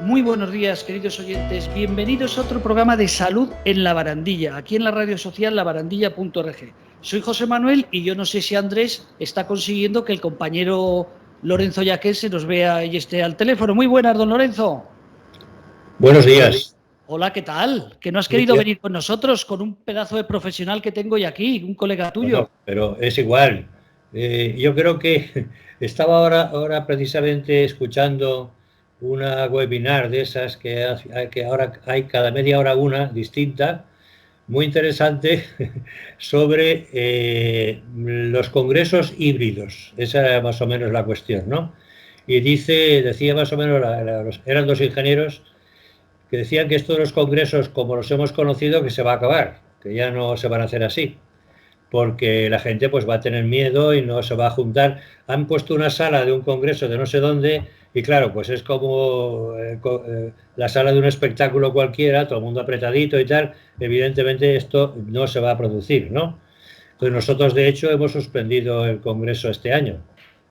Muy buenos días, queridos oyentes. Bienvenidos a otro programa de Salud en la Barandilla, aquí en la radio social labarandilla.org. Soy José Manuel y yo no sé si Andrés está consiguiendo que el compañero Lorenzo Yaqués se nos vea y esté al teléfono. Muy buenas, don Lorenzo. Buenos días. Hola, ¿qué tal? ¿Que no has Muy querido bien. venir con nosotros, con un pedazo de profesional que tengo yo aquí, un colega tuyo? Bueno, pero es igual. Yo creo que estaba ahora precisamente escuchando una webinar de esas que ahora hay cada media hora una distinta, muy interesante, sobre los congresos híbridos. Esa era más o menos la cuestión, ¿no? Y decía más o menos, eran dos ingenieros que decían que estos los congresos, como los hemos conocido, que se va a acabar, que ya no se van a hacer así, porque la gente pues va a tener miedo y no se va a juntar. Han puesto una sala de un congreso de no sé dónde y claro, pues es como la sala de un espectáculo cualquiera, todo el mundo apretadito y tal. Evidentemente esto no se va a producir, ¿no? Entonces nosotros de hecho hemos suspendido el congreso este año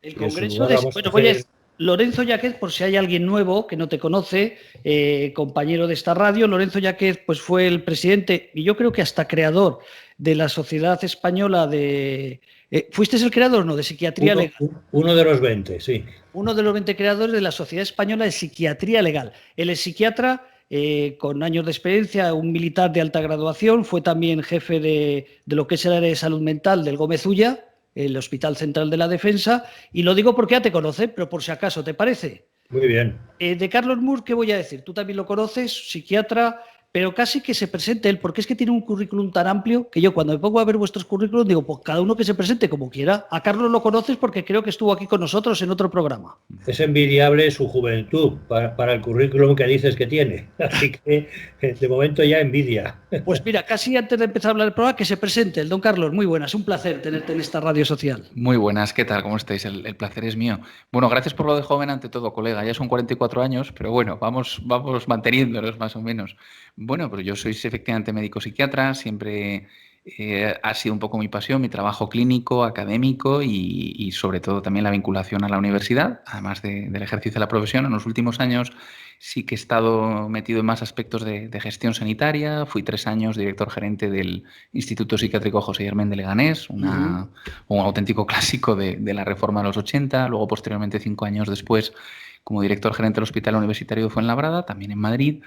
El y en su Congreso lugar de... vamos a Bueno, voy a... hacer... Lorenzo Yaquez, por si hay alguien nuevo que no te conoce, compañero de esta radio, Lorenzo Yaquez pues fue el presidente y yo creo que hasta creador de la Sociedad Española de... ¿Fuiste el creador, no? De Psiquiatría Legal. Uno de los 20, sí. Uno de los 20 creadores de la Sociedad Española de Psiquiatría Legal. Él es psiquiatra con años de experiencia, un militar de alta graduación, fue también jefe de lo que es el área de salud mental del Gómez Ulla, el Hospital Central de la Defensa, y lo digo porque ya te conoce, pero por si acaso, ¿te parece? Muy bien. De Carlos Moore, ¿qué voy a decir? Tú también lo conoces, psiquiatra, pero casi que se presente él, porque es que tiene un currículum tan amplio que yo cuando me pongo a ver vuestros currículums digo, pues cada uno que se presente como quiera. A Carlos lo conoces porque creo que estuvo aquí con nosotros en otro programa. Es envidiable su juventud para el currículum que dices que tiene. Así que de momento ya envidia. Pues mira, casi antes de empezar a hablar del programa, que se presente el don Carlos. Muy buenas, un placer tenerte en esta radio social. Muy buenas, ¿qué tal? ¿Cómo estáis? El placer es mío. Bueno, gracias por lo de joven ante todo, colega. Ya son 44 años, pero bueno, vamos manteniéndolos más o menos. Bueno, pues yo soy efectivamente médico psiquiatra, siempre ha sido un poco mi pasión, mi trabajo clínico, académico y sobre todo también la vinculación a la universidad, además del ejercicio de la profesión. En los últimos años sí que he estado metido en más aspectos de gestión sanitaria. Fui 3 años director gerente del Instituto Psiquiátrico José Germán de Leganés, un auténtico clásico de la reforma de los 80. Luego, posteriormente, 5 años después, como director gerente del Hospital Universitario de Fuenlabrada, también en Madrid.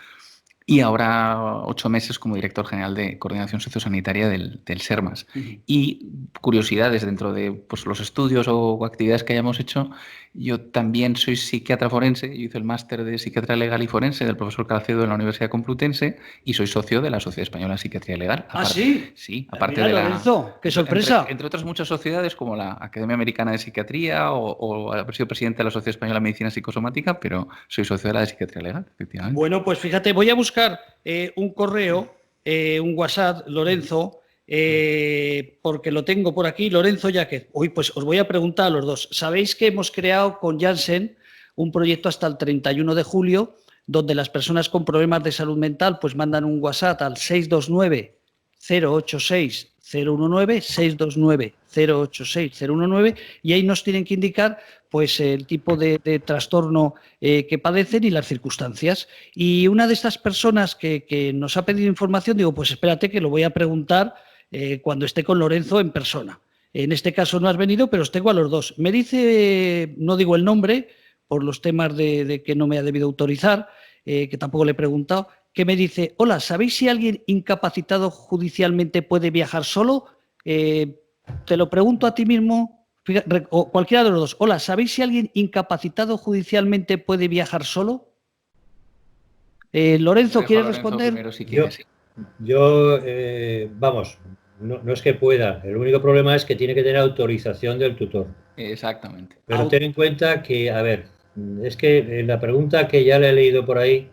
Y ahora 8 meses como director general de coordinación sociosanitaria del SERMAS. Y curiosidades dentro de pues, los estudios o actividades que hayamos hecho. Yo también soy psiquiatra forense. Yo hice el máster de psiquiatría legal y forense del profesor Calcedo en la Universidad Complutense y soy socio de la Sociedad Española de Psiquiatría Legal. ¿Ah, sí? Sí, aparte Mira, de Lorenzo, qué sorpresa. entre otras muchas sociedades como la Academia Americana de Psiquiatría o haber sido presidente de la Sociedad Española de Medicina Psicosomática, pero soy socio de la de Psiquiatría Legal, efectivamente. Bueno, pues fíjate, voy a buscar un correo, un WhatsApp, Lorenzo, porque lo tengo por aquí, Lorenzo Yaquez. Hoy pues os voy a preguntar a los dos. Sabéis que hemos creado con Janssen un proyecto hasta el 31 de julio, donde las personas con problemas de salud mental pues mandan un WhatsApp al 629 086 019 629 086 019 y ahí nos tienen que indicar pues el tipo de trastorno que padecen y las circunstancias. Y una de estas personas que nos ha pedido información, digo, pues espérate que lo voy a preguntar cuando esté con Lorenzo en persona. En este caso no has venido, pero os tengo a los dos. Me dice, no digo el nombre, por los temas de que no me ha debido autorizar, que tampoco le he preguntado, que me dice, hola, ¿sabéis si alguien incapacitado judicialmente puede viajar solo? Te lo pregunto a ti mismo, o cualquiera de los dos. Hola, ¿sabéis si alguien incapacitado judicialmente puede viajar solo? Lorenzo, ¿quieres responder? Primero, si quieres, sí. Vamos, no es que pueda. El único problema es que tiene que tener autorización del tutor. Exactamente. Pero ten en cuenta que, a ver, es que en la pregunta que ya le he leído por ahí,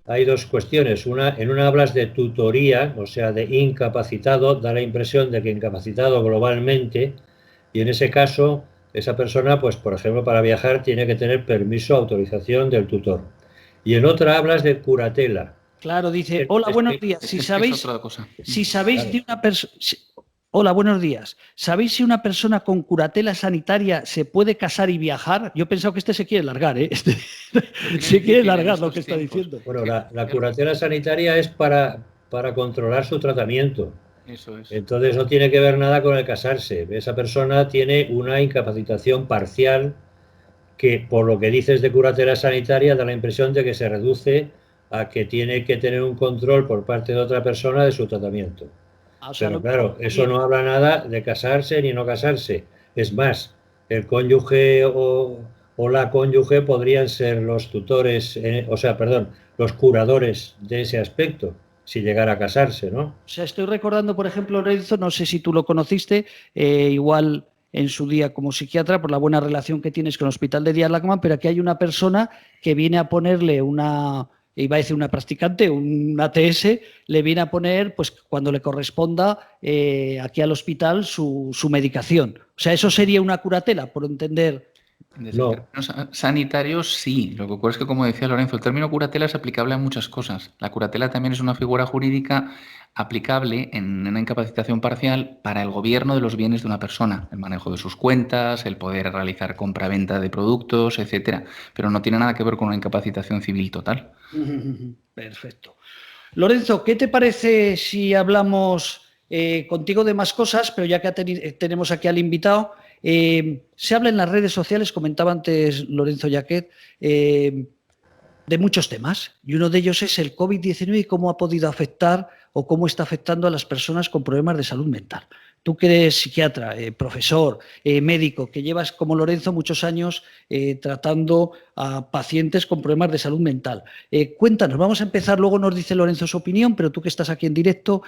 hay dos cuestiones. En una hablas de tutoría, o sea, de incapacitado, da la impresión de que incapacitado globalmente, y en ese caso, esa persona, pues, por ejemplo, para viajar tiene que tener permiso, autorización del tutor. Y en otra hablas de curatela. Claro, dice, hola, buenos días. Es otra cosa. Si sabéis Claro. de una persona... Hola, buenos días. ¿Sabéis si una persona con curatela sanitaria se puede casar y viajar? Yo he pensado que este se quiere largar, ¿eh? Lo tiene Se quiere difícil en largar lo que estos está tiempos. diciendo. Bueno, la curatela sanitaria es para controlar su tratamiento. Eso es. Entonces no tiene que ver nada con el casarse. Esa persona tiene una incapacitación parcial que, por lo que dices de curatela sanitaria, da la impresión de que se reduce a que tiene que tener un control por parte de otra persona de su tratamiento. Ah, o sea, Pero claro, eso bien. no habla nada de casarse ni no casarse. Es más, el cónyuge o la cónyuge podrían ser los tutores, o sea, perdón, los curadores de ese aspecto, si llegara a casarse, ¿no? O sea, estoy recordando, por ejemplo, Lorenzo, no sé si tú lo conociste, igual en su día como psiquiatra, por la buena relación que tienes con el Hospital de Día Lacman, pero aquí hay una persona que viene a ponerle una, iba a decir una practicante, un ATS, le viene a poner, pues cuando le corresponda, aquí al hospital su medicación. O sea, eso sería una curatela, por entender. Desde No, términos sanitarios, sí. Lo que ocurre es que, como decía Lorenzo, el término curatela es aplicable a muchas cosas. La curatela también es una figura jurídica aplicable en una incapacitación parcial para el gobierno de los bienes de una persona, el manejo de sus cuentas, el poder realizar compra-venta de productos, etcétera. Pero no tiene nada que ver con una incapacitación civil total. Perfecto. Lorenzo, ¿qué te parece si hablamos contigo de más cosas, pero ya que tenemos aquí al invitado, se habla en las redes sociales, comentaba antes Lorenzo Yaquet, de muchos temas, y uno de ellos es el COVID-19 y cómo ha podido afectar o cómo está afectando a las personas con problemas de salud mental. Tú que eres psiquiatra, profesor, médico, que llevas como Lorenzo muchos años tratando a pacientes con problemas de salud mental. Cuéntanos, vamos a empezar, luego nos dice Lorenzo su opinión, pero tú que estás aquí en directo,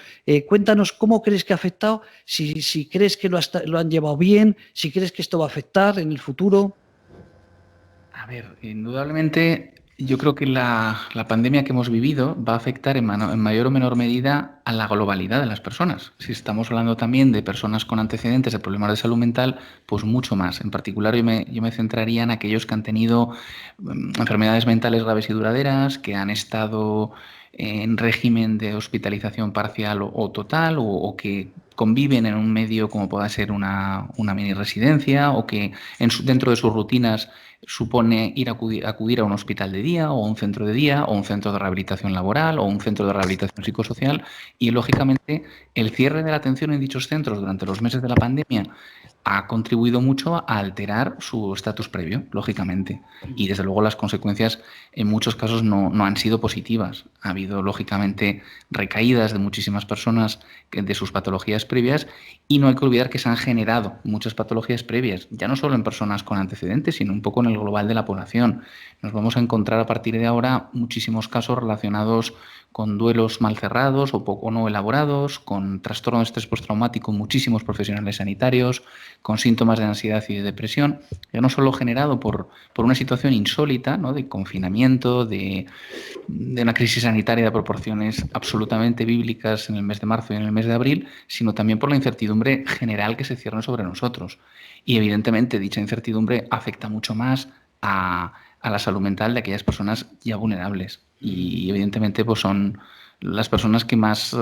cuéntanos cómo crees que ha afectado, si crees que lo han llevado bien, si crees que esto va a afectar en el futuro. A ver, indudablemente yo creo que la pandemia que hemos vivido va a afectar en mayor o menor medida a la globalidad de las personas. Si estamos hablando también de personas con antecedentes de problemas de salud mental, pues mucho más. En particular yo me centraría en aquellos que han tenido enfermedades mentales graves y duraderas, que han estado en régimen de hospitalización parcial o total, o que conviven en un medio como pueda ser una mini residencia, o que dentro de sus rutinas supone acudir a un hospital de día o a un centro de día o un centro de rehabilitación laboral o un centro de rehabilitación psicosocial y, lógicamente, el cierre de la atención en dichos centros durante los meses de la pandemia ha contribuido mucho a alterar su estatus previo, lógicamente. Y, desde luego, las consecuencias en muchos casos no han sido positivas. Ha habido, lógicamente, recaídas de muchísimas personas de sus patologías previas y no hay que olvidar que se han generado muchas patologías previas, ya no solo en personas con antecedentes, sino un poco en el global de la población. Nos vamos a encontrar a partir de ahora muchísimos casos relacionados con duelos mal cerrados o poco no elaborados, con trastorno de estrés postraumático en muchísimos profesionales sanitarios, con síntomas de ansiedad y de depresión, ya no solo generado por una situación insólita, ¿no?, de confinamiento, de una crisis sanitaria de proporciones absolutamente bíblicas en el mes de marzo y en el mes de abril, sino también por la incertidumbre general que se cierne sobre nosotros. Y, evidentemente, dicha incertidumbre afecta mucho más a la salud mental de aquellas personas ya vulnerables. Y, evidentemente, pues son las personas que más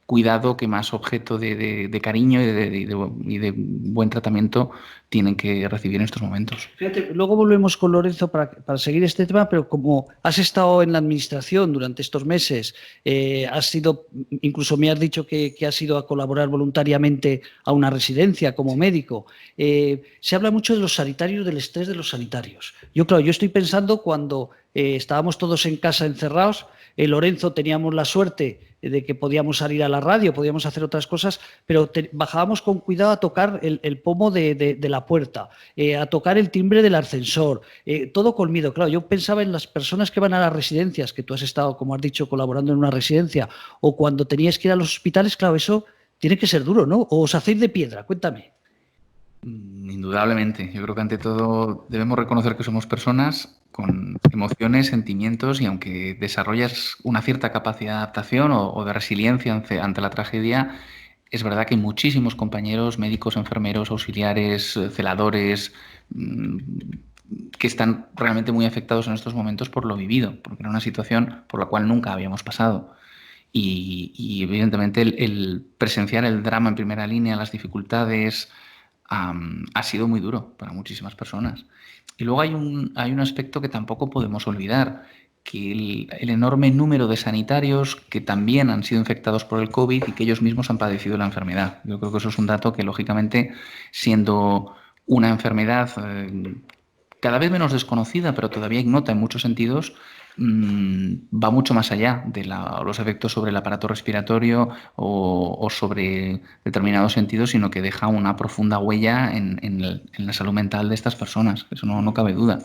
cuidado, que más objeto de cariño y de buen tratamiento tienen que recibir en estos momentos. Fíjate, luego volvemos con Lorenzo para seguir este tema, pero como has estado en la administración durante estos meses, has sido, incluso me has dicho que has ido a colaborar voluntariamente a una residencia como médico. Se habla mucho de los sanitarios, del estrés de los sanitarios. Claro, yo estoy pensando cuando estábamos todos en casa encerrados, Lorenzo teníamos la suerte de que podíamos salir a la radio, podíamos hacer otras cosas, pero bajábamos con cuidado a tocar el pomo de la puerta, a tocar el timbre del ascensor, todo con miedo. Claro, yo pensaba en las personas que van a las residencias, que tú has estado, como has dicho, colaborando en una residencia, o cuando tenías que ir a los hospitales, claro, eso tiene que ser duro, ¿no? ¿O os hacéis de piedra? Cuéntame. Indudablemente. Yo creo que, ante todo, debemos reconocer que somos personas con emociones, sentimientos, y aunque desarrollas una cierta capacidad de adaptación o de resiliencia ante la tragedia, es verdad que hay muchísimos compañeros, médicos, enfermeros, auxiliares, celadores, que están realmente muy afectados en estos momentos por lo vivido, porque era una situación por la cual nunca habíamos pasado. Y evidentemente el presenciar el drama en primera línea, las dificultades, ha sido muy duro para muchísimas personas. Y luego hay un aspecto que tampoco podemos olvidar, que el enorme número de sanitarios que también han sido infectados por el COVID y que ellos mismos han padecido la enfermedad. Yo creo que eso es un dato que, lógicamente, siendo una enfermedad cada vez menos desconocida, pero todavía ignota en muchos sentidos, va mucho más allá de los efectos sobre el aparato respiratorio o sobre determinados sentidos, sino que deja una profunda huella en la salud mental de estas personas. Eso no cabe duda.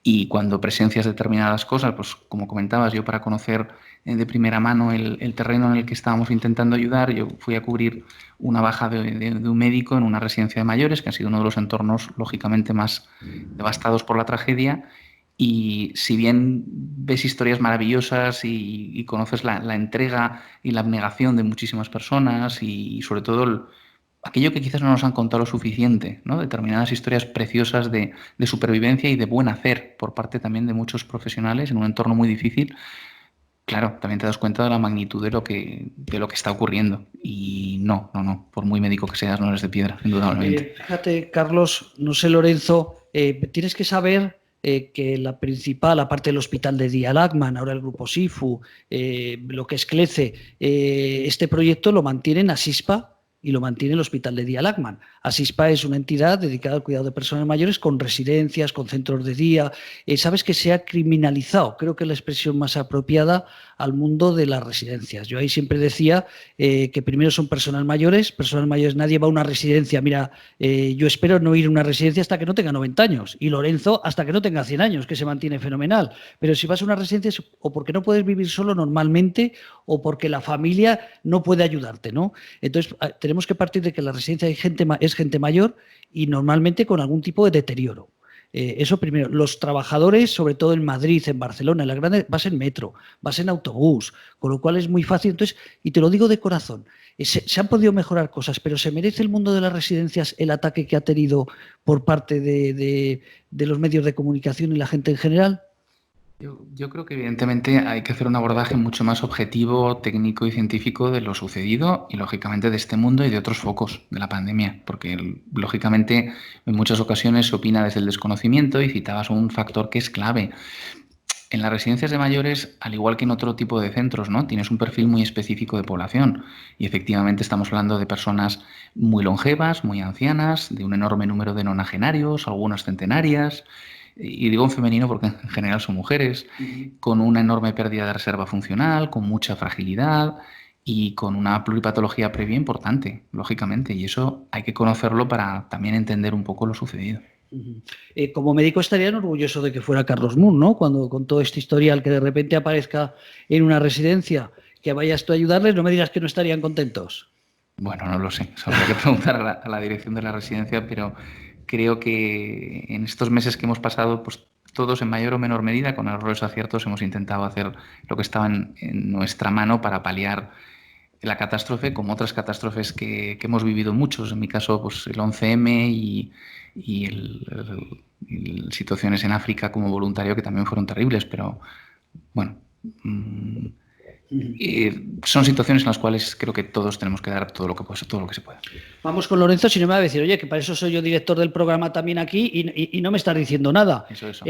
Y cuando presencias determinadas cosas, pues como comentabas, yo para conocer de primera mano el terreno en el que estábamos intentando ayudar, yo fui a cubrir una baja de un médico en una residencia de mayores, que ha sido uno de los entornos lógicamente más devastados por la tragedia. Y si bien ves historias maravillosas y conoces la entrega y la abnegación de muchísimas personas y sobre todo aquello que quizás no nos han contado lo suficiente, ¿no? Determinadas historias preciosas de supervivencia y de buen hacer por parte también de muchos profesionales en un entorno muy difícil, claro, también te das cuenta de la magnitud de lo que está ocurriendo. Y no, por muy médico que seas, no eres de piedra, indudablemente. Fíjate, Carlos, no sé, Lorenzo, tienes que saber que la principal, aparte del hospital de día Lachman, ahora el grupo SIFU, lo que es CLECE, este proyecto lo mantienen Asispa y lo mantiene el Hospital de Día Lachman. Asispa es una entidad dedicada al cuidado de personas mayores con residencias, con centros de día. Sabes que se ha criminalizado, creo que es la expresión más apropiada, al mundo de las residencias. Yo ahí siempre decía que primero son personas mayores, nadie va a una residencia. Mira, yo espero no ir a una residencia hasta que no tenga 90 años y Lorenzo hasta que no tenga 100 años, que se mantiene fenomenal. Pero si vas a una residencia es o porque no puedes vivir solo normalmente o porque la familia no puede ayudarte, ¿no? Entonces, tenemos que partir de que la residencia es gente mayor y normalmente con algún tipo de deterioro. Eso primero. Los trabajadores, sobre todo en Madrid, en Barcelona, en las grandes, vas en metro, vas en autobús, con lo cual es muy fácil. Entonces, y te lo digo de corazón, se han podido mejorar cosas, pero ¿se merece el mundo de las residencias el ataque que ha tenido por parte de los medios de comunicación y la gente en general? Yo creo que evidentemente hay que hacer un abordaje mucho más objetivo, técnico y científico de lo sucedido y lógicamente de este mundo y de otros focos de la pandemia, porque lógicamente en muchas ocasiones se opina desde el desconocimiento y citabas un factor que es clave. En las residencias de mayores, al igual que en otro tipo de centros, ¿no? Tienes un perfil muy específico de población y efectivamente estamos hablando de personas muy longevas, muy ancianas, de un enorme número de nonagenarios, algunas centenarias. Y digo en femenino porque en general son mujeres, con una enorme pérdida de reserva funcional, con mucha fragilidad y con una pluripatología previa importante, lógicamente. Y eso hay que conocerlo para también entender un poco lo sucedido. Como médico estarían orgulloso de que fuera Carlos Moon, ¿no? Cuando con todo este historial que de repente aparezca en una residencia, que vayas tú a ayudarles, no me dirás que no estarían contentos. Bueno, no lo sé. Habría que preguntar a la dirección de la residencia, pero creo que en estos meses que hemos pasado, pues todos en mayor o menor medida, con errores o aciertos, hemos intentado hacer lo que estaba en nuestra mano para paliar la catástrofe, como otras catástrofes que hemos vivido muchos. En mi caso, pues el 11M y situaciones en África como voluntario que también fueron terribles, pero bueno, son situaciones en las cuales creo que todos tenemos que dar todo lo que se pueda. Vamos con Lorenzo, si no me va a decir, oye, que para eso soy yo director del programa también aquí y no me estás diciendo nada. Eso.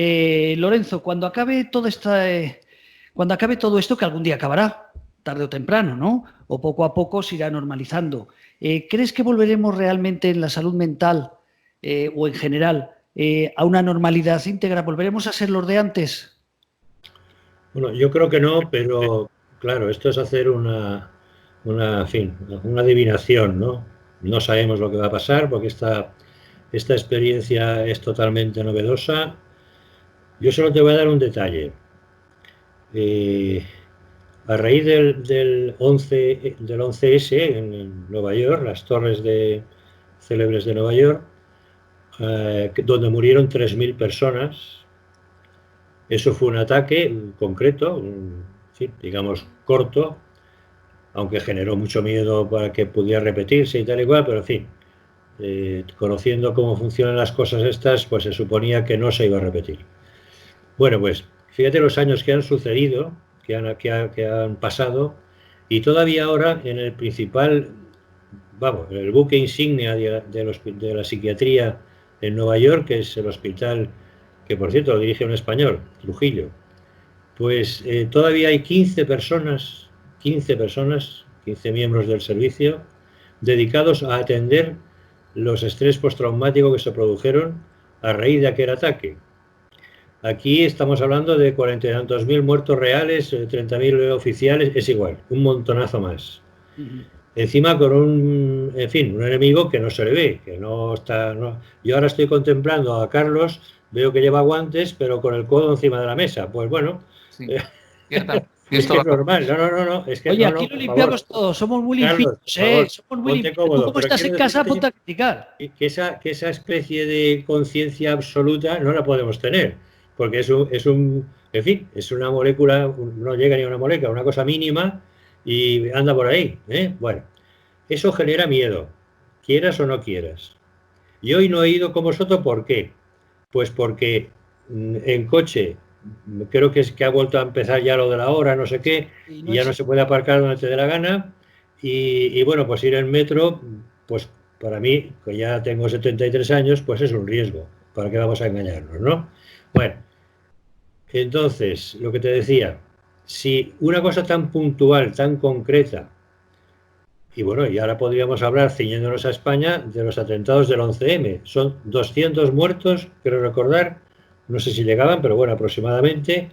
Lorenzo, cuando acabe todo esto, que algún día acabará, tarde o temprano, ¿no? O poco a poco se irá normalizando. ¿Crees que volveremos realmente en la salud mental o en general a una normalidad íntegra? ¿Volveremos a ser los de antes? Bueno, yo creo que no, pero claro, esto es hacer una adivinación, ¿no? No sabemos lo que va a pasar porque esta experiencia es totalmente novedosa. Yo solo te voy a dar un detalle. A raíz del 11S en Nueva York, las torres célebres de Nueva York, donde murieron 3.000 personas, eso fue un ataque concreto, digamos corto, aunque generó mucho miedo para que pudiera repetirse y tal y cual, pero en fin, conociendo cómo funcionan las cosas estas, pues se suponía que no se iba a repetir. Bueno, pues fíjate los años que han sucedido, que han pasado, Y todavía ahora en el principal, vamos, el buque insignia de la psiquiatría en Nueva York, que es el hospital que por cierto lo dirige un español, Trujillo, pues todavía hay 15 personas, 15 miembros del servicio, dedicados a atender los estrés postraumáticos que se produjeron a raíz de aquel ataque. Aquí estamos hablando de 40 y tantos mil muertos reales, 30.000 oficiales, es igual, un montonazo más. Encima con un enemigo que no se le ve, que no está... No. Yo ahora estoy contemplando a Carlos, veo que lleva guantes, pero con el codo encima de la mesa. Pues bueno, Sí, es que es normal. No. Es que, oye, no, aquí lo limpiamos todos, somos muy limpitos, somos muy limpitos. Cómodo, tú como estás en casa, ponte a criticar. Que esa especie de conciencia absoluta no la podemos tener, porque es una molécula, no llega ni a una molécula, una cosa mínima y anda por ahí. Bueno, eso genera miedo, quieras o no quieras. Y hoy no he ido con vosotros, ¿por qué? Pues porque en coche creo que ha vuelto a empezar ya lo de la hora, no sé qué, y ya no se puede aparcar donde te dé la gana. Y bueno, pues ir en metro, pues para mí, que ya tengo 73 años, pues es un riesgo. ¿Para qué vamos a engañarnos, no? Bueno, entonces, lo que te decía, si una cosa tan puntual, tan concreta, y bueno, y ahora podríamos hablar, ciñéndonos a España, de los atentados del 11M. Son 200 muertos, quiero recordar, no sé si llegaban, pero bueno, aproximadamente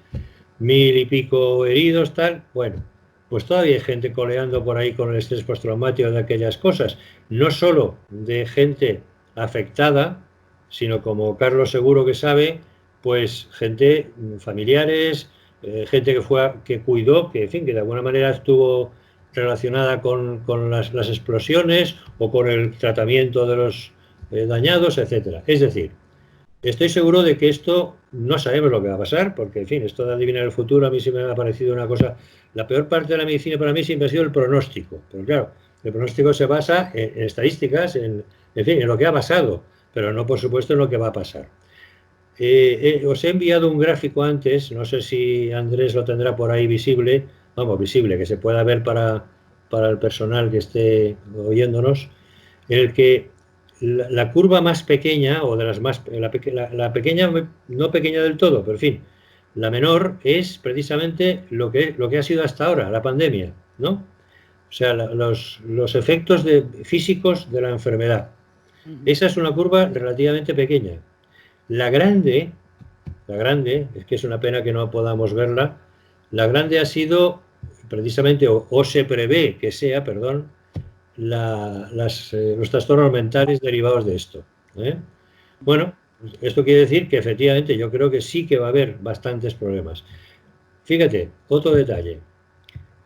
1000 y pico heridos, tal. Bueno, pues todavía hay gente coleando por ahí con el estrés postraumático de aquellas cosas. No solo de gente afectada, sino como Carlos seguro que sabe, pues gente, familiares, gente que cuidó, que en fin, que de alguna manera estuvo relacionada con las explosiones o con el tratamiento de los dañados, etcétera. Es decir, estoy seguro de que esto no sabemos lo que va a pasar, porque, en fin, esto de adivinar el futuro a mí siempre me ha parecido una cosa... La peor parte de la medicina para mí siempre ha sido el pronóstico. Pero claro, el pronóstico se basa en estadísticas, en fin, en lo que ha pasado, pero no, por supuesto, en lo que va a pasar. Os he enviado un gráfico antes, no sé si Andrés lo tendrá por ahí visible, vamos, visible, que se pueda ver para el personal que esté oyéndonos, en el que la curva más pequeña, o de las más, la pequeña, no pequeña del todo, pero en fin, la menor es precisamente lo que ha sido hasta ahora, la pandemia, ¿no? O sea, los efectos físicos de la enfermedad. Esa es una curva relativamente pequeña. La grande, es que es una pena que no podamos verla, la grande ha sido precisamente, o se prevé que sea, perdón, los trastornos mentales derivados de esto. Bueno, esto quiere decir que efectivamente yo creo que sí que va a haber bastantes problemas. Fíjate, otro detalle.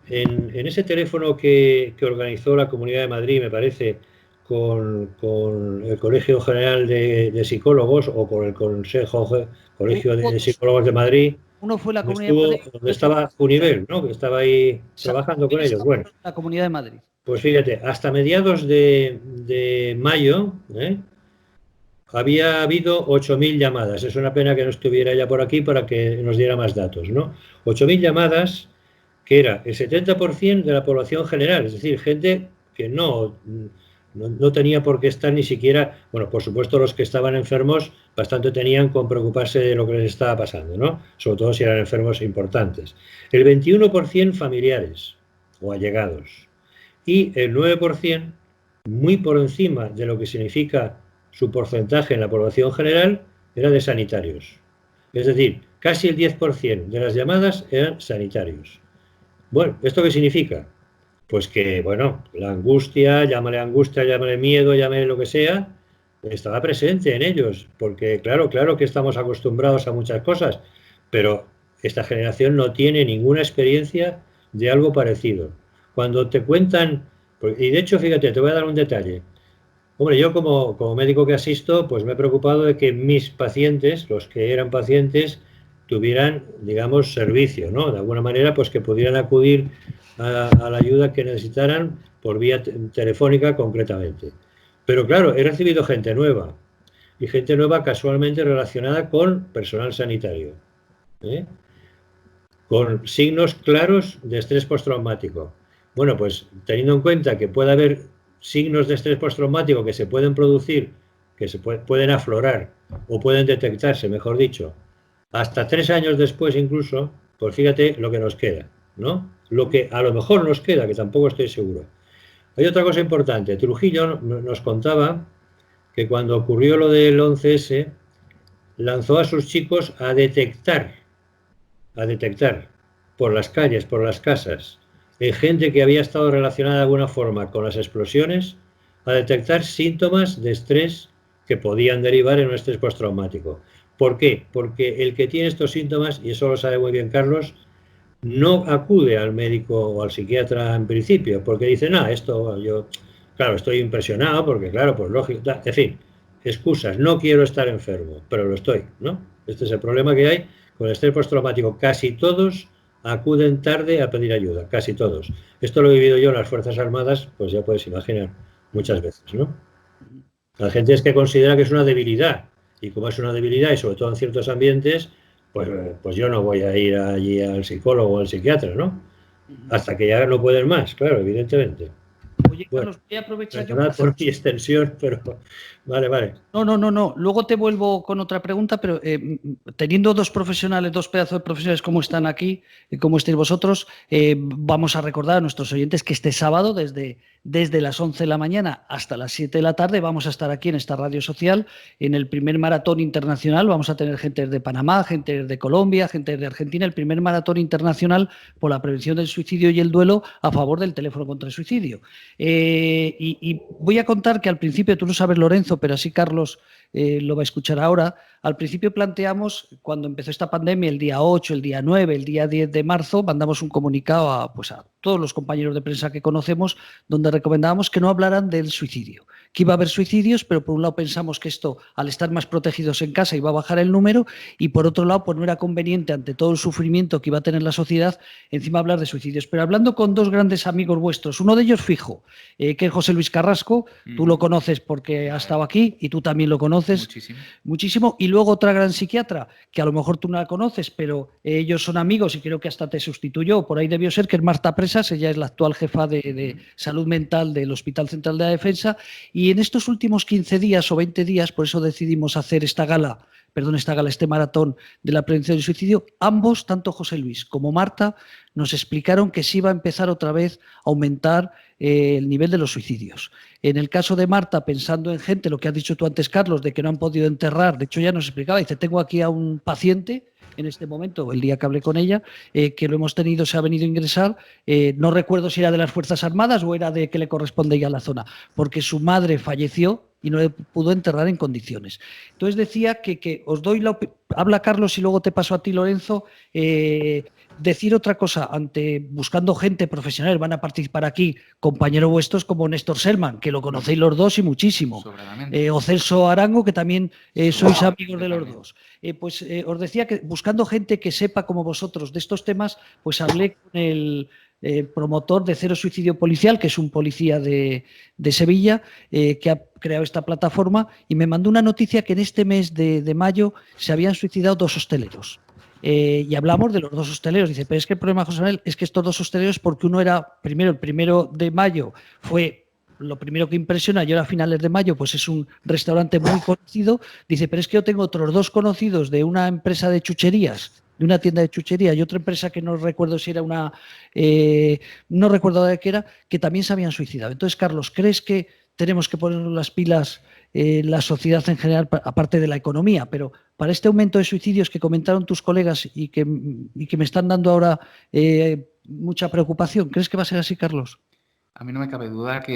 En ese teléfono que organizó la Comunidad de Madrid, me parece, con el Colegio General de Psicólogos o con el Colegio de Psicólogos de Madrid, uno fue la Comunidad de Madrid, donde estaba Univel, ¿no? Que estaba ahí trabajando con ellos. Bueno, la Comunidad de Madrid. Pues fíjate, hasta mediados de mayo había habido 8.000 llamadas. Es una pena que no estuviera ya por aquí para que nos diera más datos, ¿no? 8.000 llamadas, que era el 70% de la población general, es decir, gente que no tenía por qué estar ni siquiera, bueno, por supuesto los que estaban enfermos bastante tenían con preocuparse de lo que les estaba pasando, ¿no? Sobre todo si eran enfermos importantes. El 21% familiares o allegados. Y el 9%, muy por encima de lo que significa su porcentaje en la población general, era de sanitarios. Es decir, casi el 10% de las llamadas eran sanitarios. Bueno, ¿esto qué significa? Pues que, bueno, la angustia, llámale miedo, llámale lo que sea, estaba presente en ellos, porque claro que estamos acostumbrados a muchas cosas, pero esta generación no tiene ninguna experiencia de algo parecido. Cuando te cuentan, y de hecho, fíjate, te voy a dar un detalle. Hombre, yo como médico que asisto, pues me he preocupado de que mis pacientes, los que eran pacientes, tuvieran, digamos, servicio, ¿no? De alguna manera, pues que pudieran acudir a la ayuda que necesitaran por vía telefónica concretamente. Pero claro, he recibido gente nueva, y gente nueva casualmente relacionada con personal sanitario, con signos claros de estrés postraumático. Bueno, pues teniendo en cuenta que puede haber signos de estrés postraumático que se pueden producir, que pueden aflorar o pueden detectarse, mejor dicho, hasta 3 años después incluso, pues fíjate lo que nos queda, ¿no? Lo que a lo mejor nos queda, que tampoco estoy seguro. Hay otra cosa importante. Trujillo nos contaba que cuando ocurrió lo del 11S, lanzó a sus chicos a detectar por las calles, por las casas, gente que había estado relacionada de alguna forma con las explosiones, a detectar síntomas de estrés que podían derivar en un estrés postraumático. ¿Por qué? Porque el que tiene estos síntomas, y eso lo sabe muy bien Carlos, no acude al médico o al psiquiatra en principio, porque dice, no, esto yo, claro, estoy impresionado, porque claro, pues lógico, en fin, excusas, no quiero estar enfermo, pero lo estoy, ¿no? Este es el problema que hay con el estrés postraumático. Casi todos acuden tarde a pedir ayuda, casi todos. Esto lo he vivido yo en las Fuerzas Armadas, pues ya puedes imaginar muchas veces, ¿no? La gente es que considera que es una debilidad, y como es una debilidad, y sobre todo en ciertos ambientes, pues yo no voy a ir allí al psicólogo o al psiquiatra, ¿no? Hasta que ya no pueden más, claro, evidentemente. Oye, Bueno, Carlos, voy a aprovechar yo para perdonad por mi extensión, pero vale. No. Luego te vuelvo con otra pregunta, pero teniendo dos profesionales, dos pedazos de profesionales como están aquí y como estáis vosotros, vamos a recordar a nuestros oyentes que este sábado, desde las 11 de la mañana hasta las 7 de la tarde, vamos a estar aquí en esta radio social, en el primer maratón internacional. Vamos a tener gente de Panamá, gente de Colombia, gente de Argentina, el primer maratón internacional por la prevención del suicidio y el duelo a favor del teléfono contra el suicidio. Y voy a contar que al principio, tú lo sabes, Lorenzo, pero así Carlos lo va a escuchar ahora. Al principio planteamos, cuando empezó esta pandemia, el día 8, el día 9, el día 10 de marzo, mandamos un comunicado a todos los compañeros de prensa que conocemos, donde recomendábamos que no hablaran del suicidio, que iba a haber suicidios, pero por un lado pensamos que esto, al estar más protegidos en casa, iba a bajar el número, y por otro lado, pues no era conveniente, ante todo el sufrimiento que iba a tener la sociedad, encima hablar de suicidios. Pero hablando con dos grandes amigos vuestros, uno de ellos fijo, que es José Luis Carrasco, tú lo conoces porque ha estado aquí y tú también lo conoces muchísimo. Y luego otra gran psiquiatra, que a lo mejor tú no la conoces, pero ellos son amigos y creo que hasta te sustituyó, por ahí debió ser, que es Marta Presas. Ella es la actual jefa de salud mental del Hospital Central de la Defensa. Y en estos últimos 15 días o 20 días, por eso decidimos hacer este maratón de la prevención del suicidio, ambos, tanto José Luis como Marta, nos explicaron que se iba a empezar otra vez a aumentar el nivel de los suicidios. En el caso de Marta, pensando en gente, lo que has dicho tú antes, Carlos, de que no han podido enterrar, de hecho ya nos explicaba, dice, tengo aquí a un paciente en este momento, el día que hablé con ella, que lo hemos tenido, se ha venido a ingresar, no recuerdo si era de las Fuerzas Armadas o era de que le corresponde ya a la zona, porque su madre falleció y no le pudo enterrar en condiciones. Entonces decía que os doy habla Carlos y luego te paso a ti, Lorenzo, decir otra cosa, buscando gente profesional, van a participar aquí compañeros vuestros como Néstor Selman, que lo conocéis los dos y muchísimo, o Celso Arango, que también sois amigos de los dos. Os decía que buscando gente que sepa como vosotros de estos temas, pues hablé con el promotor de Cero Suicidio Policial, que es un policía de Sevilla, que ha creado esta plataforma, y me mandó una noticia que en este mes de mayo se habían suicidado 2 hosteleros. Y hablamos de los 2 hosteleros. Dice, pero es que el problema, José Manuel, es que estos 2 hosteleros, porque uno era, el 1 de mayo fue lo primero que impresiona, y ahora a finales de mayo pues es un restaurante muy conocido. Dice, pero es que yo tengo otros 2 conocidos de una empresa de chucherías, de una tienda de chuchería, y otra empresa que no recuerdo si era no recuerdo de qué era, que también se habían suicidado. Entonces, Carlos, ¿crees que tenemos que ponernos las pilas la sociedad en general, aparte de la economía, pero para este aumento de suicidios que comentaron tus colegas y que me están dando ahora mucha preocupación? ¿Crees que va a ser así, Carlos? A mí no me cabe duda que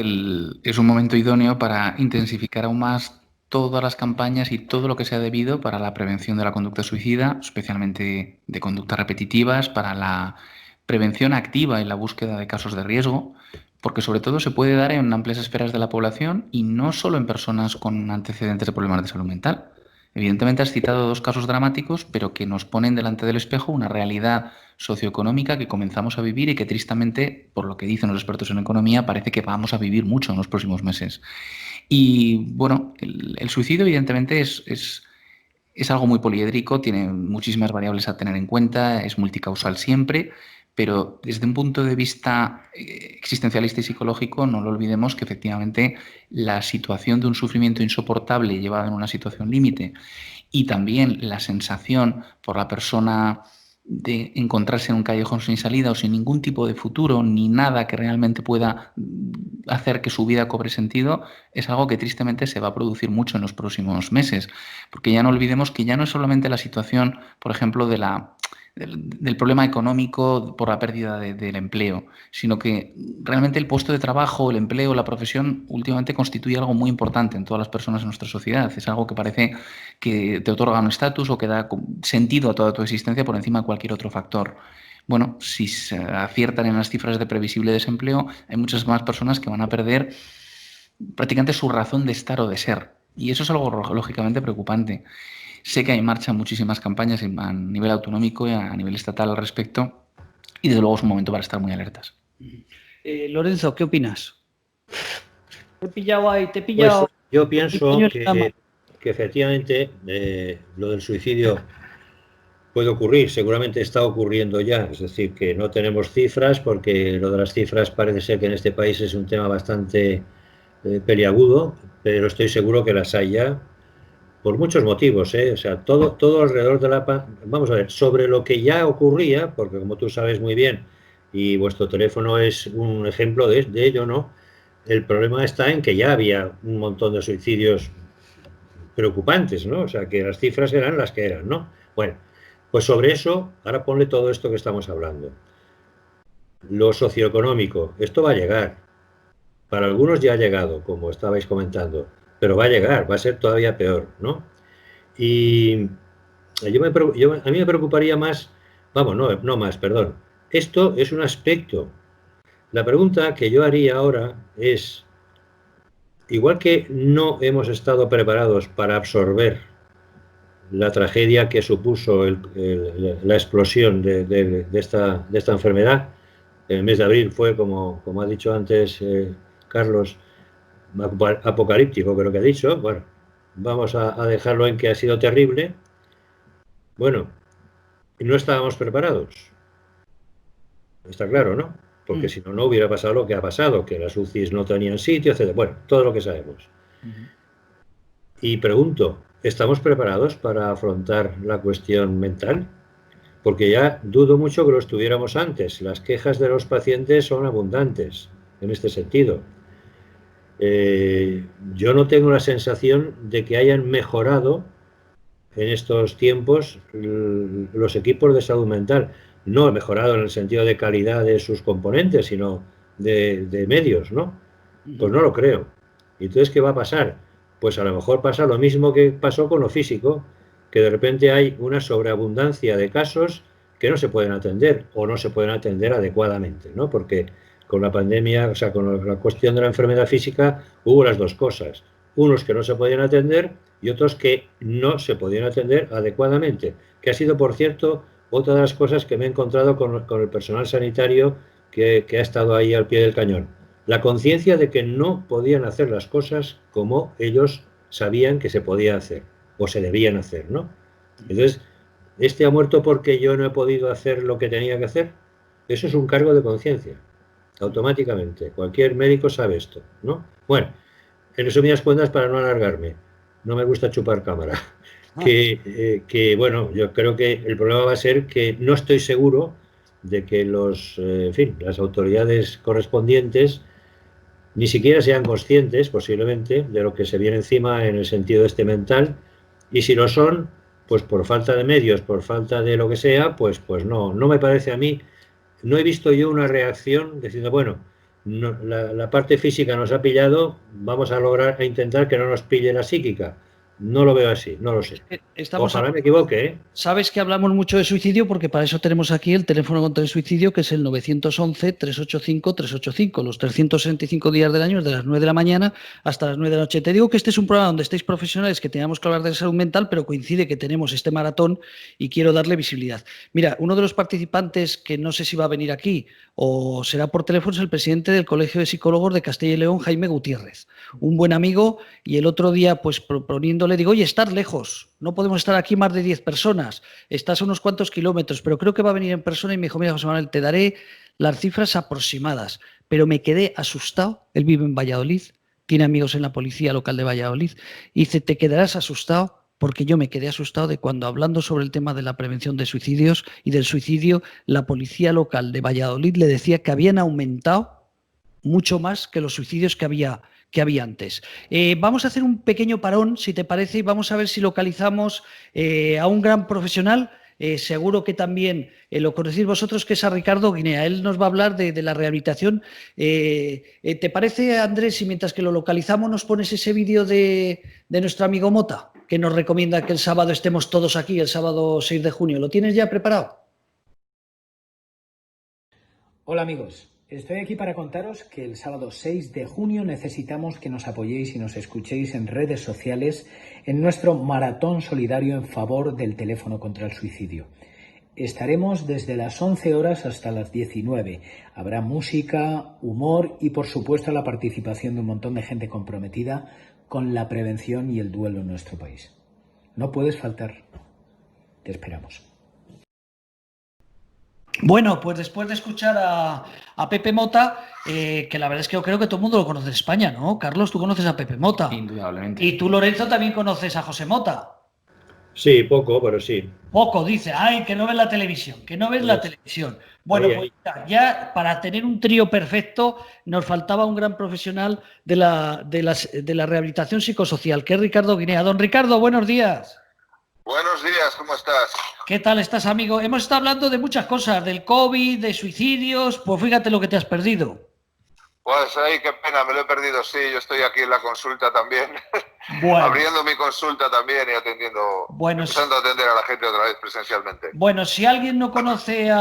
es un momento idóneo para intensificar aún más todas las campañas y todo lo que sea debido para la prevención de la conducta suicida, especialmente de conductas repetitivas, para la prevención activa y la búsqueda de casos de riesgo, porque sobre todo se puede dar en amplias esferas de la población y no solo en personas con antecedentes de problemas de salud mental. Evidentemente has citado 2 casos dramáticos, pero que nos ponen delante del espejo una realidad socioeconómica que comenzamos a vivir y que tristemente, por lo que dicen los expertos en economía, parece que vamos a vivir mucho en los próximos meses. Y bueno, el suicidio evidentemente es algo muy poliédrico, tiene muchísimas variables a tener en cuenta, es multicausal siempre, Pero desde un punto de vista existencialista y psicológico, no lo olvidemos que efectivamente la situación de un sufrimiento insoportable llevada en una situación límite y también la sensación por la persona de encontrarse en un callejón sin salida o sin ningún tipo de futuro ni nada que realmente pueda hacer que su vida cobre sentido, es algo que tristemente se va a producir mucho en los próximos meses. Porque ya no olvidemos que ya no es solamente la situación, por ejemplo, del problema económico por la pérdida del empleo, sino que realmente el puesto de trabajo, el empleo, la profesión últimamente constituye algo muy importante en todas las personas en nuestra sociedad. Es algo que parece que te otorga un estatus o que da sentido a toda tu existencia por encima de cualquier otro factor. Bueno, si se aciertan en las cifras de previsible desempleo, hay muchas más personas que van a perder prácticamente su razón de estar o de ser. Y eso es algo lógicamente preocupante. Sé que hay en marcha muchísimas campañas a nivel autonómico y a nivel estatal al respecto y desde luego es un momento para estar muy alertas. Lorenzo, ¿qué opinas? Te he pillado ahí, te he pillado. Pues yo pienso que efectivamente lo del suicidio puede ocurrir, seguramente está ocurriendo ya, es decir, que no tenemos cifras porque lo de las cifras parece ser que en este país es un tema bastante peliagudo, pero estoy seguro que las hay ya. Por muchos motivos, ¿eh? O sea, todo alrededor de Vamos a ver, sobre lo que ya ocurría, porque como tú sabes muy bien, y vuestro teléfono es un ejemplo de ello, ¿no? El problema está en que ya había un montón de suicidios preocupantes, ¿no? O sea, que las cifras eran las que eran, ¿no? Bueno, pues sobre eso, ahora ponle todo esto que estamos hablando. Lo socioeconómico, esto va a llegar. Para algunos ya ha llegado, como estabais comentando, pero va a llegar, va a ser todavía peor, ¿no? Y a mí me preocuparía más, vamos, no más, perdón. Esto es un aspecto. La pregunta que yo haría ahora es, igual que no hemos estado preparados para absorber la tragedia que supuso la explosión de esta enfermedad, en el mes de abril fue, como ha dicho antes Carlos, apocalíptico, creo que ha dicho. Bueno, vamos a dejarlo en que ha sido terrible. Bueno, no estábamos preparados. Está claro, ¿no? Porque si no, no hubiera pasado lo que ha pasado, que las UCIs no tenían sitio, etc. Bueno, todo lo que sabemos. Y pregunto, ¿estamos preparados para afrontar la cuestión mental? Porque ya dudo mucho que lo estuviéramos antes. Las quejas de los pacientes son abundantes en este sentido. Yo no tengo la sensación de que hayan mejorado en estos tiempos los equipos de salud mental. No he mejorado en el sentido de calidad de sus componentes, sino de medios, ¿no? Pues no lo creo. ¿Y entonces qué va a pasar? Pues a lo mejor pasa lo mismo que pasó con lo físico, que de repente hay una sobreabundancia de casos que no se pueden atender o no se pueden atender adecuadamente, ¿no? Porque con la pandemia, o sea, con la cuestión de la enfermedad física, hubo las dos cosas. Unos que no se podían atender y otros que no se podían atender adecuadamente, que ha sido, por cierto, otra de las cosas que me he encontrado con el personal sanitario que ha estado ahí al pie del cañón. La conciencia de que no podían hacer las cosas como ellos sabían que se podía hacer o se debían hacer, ¿no? Entonces, ¿este ha muerto porque yo no he podido hacer lo que tenía que hacer? Eso es un cargo de conciencia, automáticamente. Cualquier médico sabe esto, ¿no? Bueno, en resumidas cuentas, para no alargarme, no me gusta chupar cámara, que bueno, yo creo que el problema va a ser que no estoy seguro de que las autoridades correspondientes ni siquiera sean conscientes, posiblemente, de lo que se viene encima en el sentido mental, y si lo son, pues por falta de medios, por falta de lo que sea, pues no me parece a mí, no he visto yo una reacción diciendo, bueno, la parte física nos ha pillado, vamos a intentar que no nos pille la psíquica. No lo veo así, no lo sé. Ojalá me equivoque, ¿eh? Sabes que hablamos mucho de suicidio porque para eso tenemos aquí el teléfono contra el suicidio, que es el 911-385-385, los 365 días del año, desde las 9 de la mañana hasta las 9 de la noche. Te digo que este es un programa donde estáis profesionales que teníamos que hablar de salud mental, pero coincide que tenemos este maratón y quiero darle visibilidad. Mira, uno de los participantes que no sé si va a venir aquí o será por teléfono es el presidente del Colegio de Psicólogos de Castilla y León, Jaime Gutiérrez, un buen amigo, y el otro día, pues proponiéndole le digo, oye, estás lejos, no podemos estar aquí más de 10 personas, estás a unos cuantos kilómetros, pero creo que va a venir en persona y me dijo, mira, José Manuel, te daré las cifras aproximadas, pero me quedé asustado, él vive en Valladolid, tiene amigos en la policía local de Valladolid, y dice, te quedarás asustado porque yo me quedé asustado de cuando hablando sobre el tema de la prevención de suicidios y del suicidio, la policía local de Valladolid le decía que habían aumentado mucho más que los suicidios que había antes. Vamos a hacer un pequeño parón, si te parece, y vamos a ver si localizamos a un gran profesional. Seguro que también lo conocéis vosotros, que es a Ricardo Guinea. Él nos va a hablar de la rehabilitación. ¿Te parece, Andrés, si mientras que lo localizamos nos pones ese vídeo de nuestro amigo Mota, que nos recomienda que el sábado estemos todos aquí, el sábado 6 de junio? ¿Lo tienes ya preparado? Hola amigos, estoy aquí para contaros que el sábado 6 de junio necesitamos que nos apoyéis y nos escuchéis en redes sociales en nuestro maratón solidario en favor del teléfono contra el suicidio. Estaremos desde las 11 horas hasta las 19. Habrá música, humor y por supuesto la participación de un montón de gente comprometida con la prevención y el duelo en nuestro país. No puedes faltar. Te esperamos. Bueno, pues después de escuchar a Pepe Mota, que la verdad es que yo creo que todo el mundo lo conoce en España, ¿no? Carlos, tú conoces a Pepe Mota. Indudablemente. Y tú, Lorenzo, también conoces a José Mota. Sí, poco, pero sí. Poco, dice, ay, que no ves la televisión, que no ves la televisión. Bueno, pues ya para tener un trío perfecto nos faltaba un gran profesional de la rehabilitación psicosocial, que es Ricardo Guinea. Don Ricardo, buenos días. Buenos días, ¿cómo estás? ¿Qué tal estás, amigo? Hemos estado hablando de muchas cosas, del COVID, de suicidios, pues fíjate lo que te has perdido. Pues ay, qué pena, me lo he perdido, sí, yo estoy aquí en la consulta también, Bueno, abriendo mi consulta también y empezando a atender a la gente otra vez presencialmente. Bueno, si alguien no conoce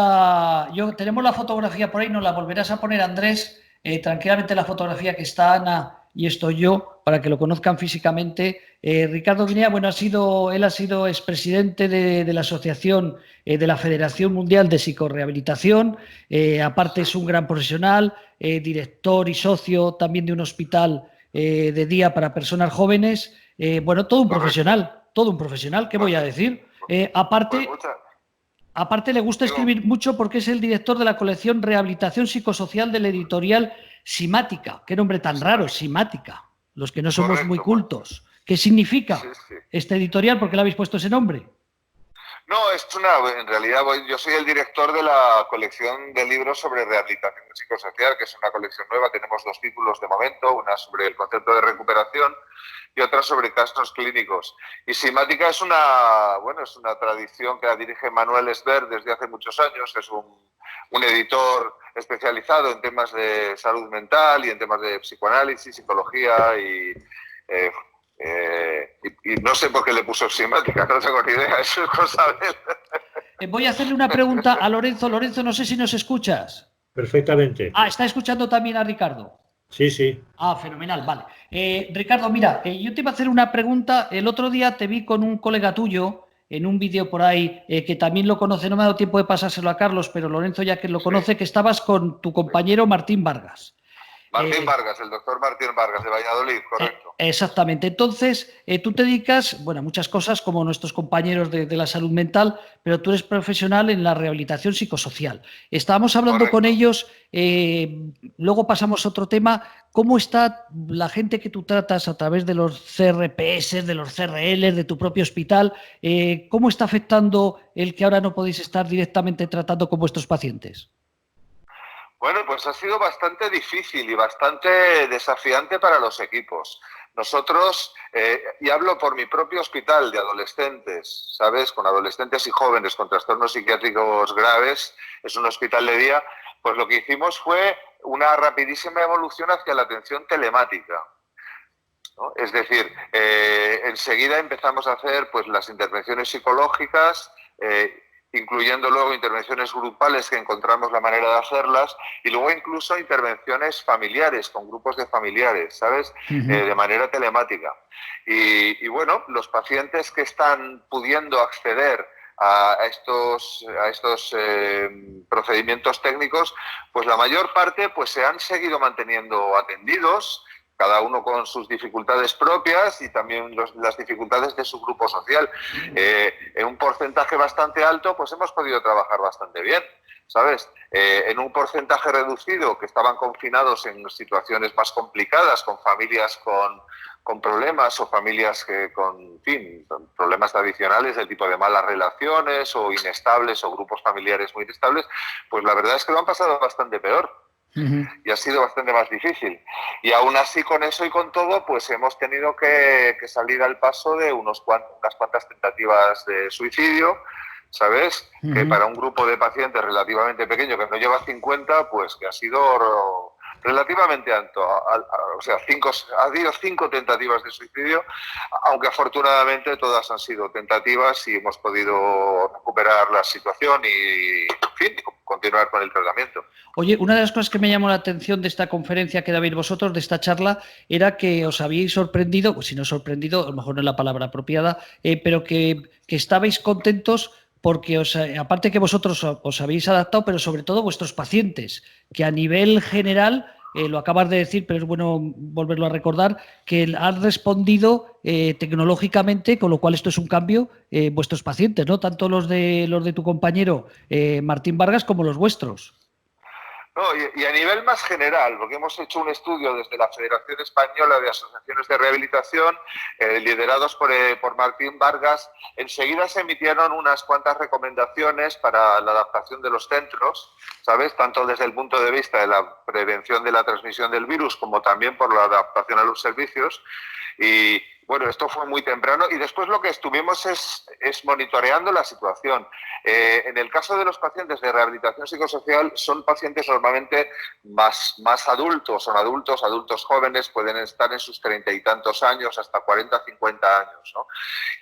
tenemos la fotografía por ahí, nos la volverás a poner, Andrés, tranquilamente la fotografía que está Ana y estoy yo, para que lo conozcan físicamente. Ricardo Guinea, bueno, él ha sido expresidente de la Asociación de la Federación Mundial de Psicorrehabilitación, aparte es un gran profesional, director y socio también de un hospital de día para personas jóvenes, bueno, todo un profesional, ¿qué voy a decir? Aparte le gusta escribir mucho porque es el director de la colección Rehabilitación Psicosocial de la editorial Simática. Qué nombre tan raro, Simática. Los que no somos muy cultos. ¿Qué significa esta editorial? ¿Por qué le habéis puesto ese nombre? No, en realidad yo soy el director de la colección de libros sobre rehabilitación psicosocial, que es una colección nueva. Tenemos 2 títulos de momento, una sobre el concepto de recuperación y otra sobre casos clínicos. Y Simática es una tradición que la dirige Manuel Esber desde hace muchos años. Es un editor especializado en temas de salud mental y en temas de psicoanálisis, psicología y no sé por qué le puso Simática, no tengo ni idea, eso es cosa de él. Voy a hacerle una pregunta a Lorenzo. Lorenzo, no sé si nos escuchas. Perfectamente. ¿Está escuchando también a Ricardo? Sí, sí. Fenomenal, vale. Ricardo, mira, yo te iba a hacer una pregunta. El otro día te vi con un colega tuyo en un vídeo por ahí, que también lo conoce, no me ha dado tiempo de pasárselo a Carlos, pero Lorenzo ya que lo conoce, que estabas con tu compañero Martín Vargas. Martín Vargas, el doctor Martín Vargas de Valladolid, correcto. Exactamente. Entonces, tú te dedicas, bueno, a muchas cosas como nuestros compañeros de la salud mental, pero tú eres profesional en la rehabilitación psicosocial. Estábamos hablando con ellos, luego pasamos a otro tema. ¿Cómo está la gente que tú tratas a través de los CRPS, de los CRL, de tu propio hospital? ¿Cómo está afectando el que ahora no podéis estar directamente tratando con vuestros pacientes? Bueno, pues ha sido bastante difícil y bastante desafiante para los equipos. Nosotros, y hablo por mi propio hospital de adolescentes, ¿sabes? Con adolescentes y jóvenes con trastornos psiquiátricos graves, es un hospital de día, pues lo que hicimos fue una rapidísima evolución hacia la atención telemática, ¿no? Es decir, enseguida empezamos a hacer pues las intervenciones psicológicas, incluyendo luego intervenciones grupales que encontramos la manera de hacerlas y luego incluso intervenciones familiares con grupos de familiares, ¿sabes? De manera telemática. Y bueno, los pacientes que están pudiendo acceder a estos procedimientos técnicos, pues la mayor parte pues se han seguido manteniendo atendidos, cada uno con sus dificultades propias y también las dificultades de su grupo social. En un porcentaje bastante alto, pues hemos podido trabajar bastante bien, ¿sabes? En un porcentaje reducido, que estaban confinados en situaciones más complicadas, con familias con problemas o familias con, en fin, con problemas tradicionales del tipo de malas relaciones o inestables o grupos familiares muy inestables, pues la verdad es que lo han pasado bastante peor. Y ha sido bastante más difícil. Y aún así, con eso y con todo, pues hemos tenido que salir al paso de unas cuantas tentativas de suicidio, ¿sabes? Que para un grupo de pacientes relativamente pequeño, que no lleva 50, pues que ha sido relativamente alto. O sea, ha habido 5 tentativas de suicidio, aunque afortunadamente todas han sido tentativas y hemos podido recuperar la situación y, en fin, continuar con el tratamiento. Oye, una de las cosas que me llamó la atención de esta conferencia que dabais vosotros, de esta charla, era que os habíais sorprendido, pues si no sorprendido, a lo mejor no es la palabra apropiada, pero que estabais contentos porque, aparte que vosotros os habéis adaptado, pero sobre todo vuestros pacientes, que a nivel general, lo acabas de decir, pero es bueno volverlo a recordar, que han respondido tecnológicamente, con lo cual esto es un cambio, vuestros pacientes, ¿no? Tanto los de tu compañero Martín Vargas como los vuestros. No, y a nivel más general, porque hemos hecho un estudio desde la Federación Española de Asociaciones de Rehabilitación, liderados por Martín Vargas, enseguida se emitieron unas cuantas recomendaciones para la adaptación de los centros, ¿sabes? Tanto desde el punto de vista de la prevención de la transmisión del virus como también por la adaptación a los servicios. Y bueno, esto fue muy temprano y después lo que estuvimos es monitoreando la situación. En el caso de los pacientes de rehabilitación psicosocial, son pacientes normalmente más adultos, son adultos jóvenes, pueden estar en sus 30 y tantos años, hasta 40, 50 años, ¿no?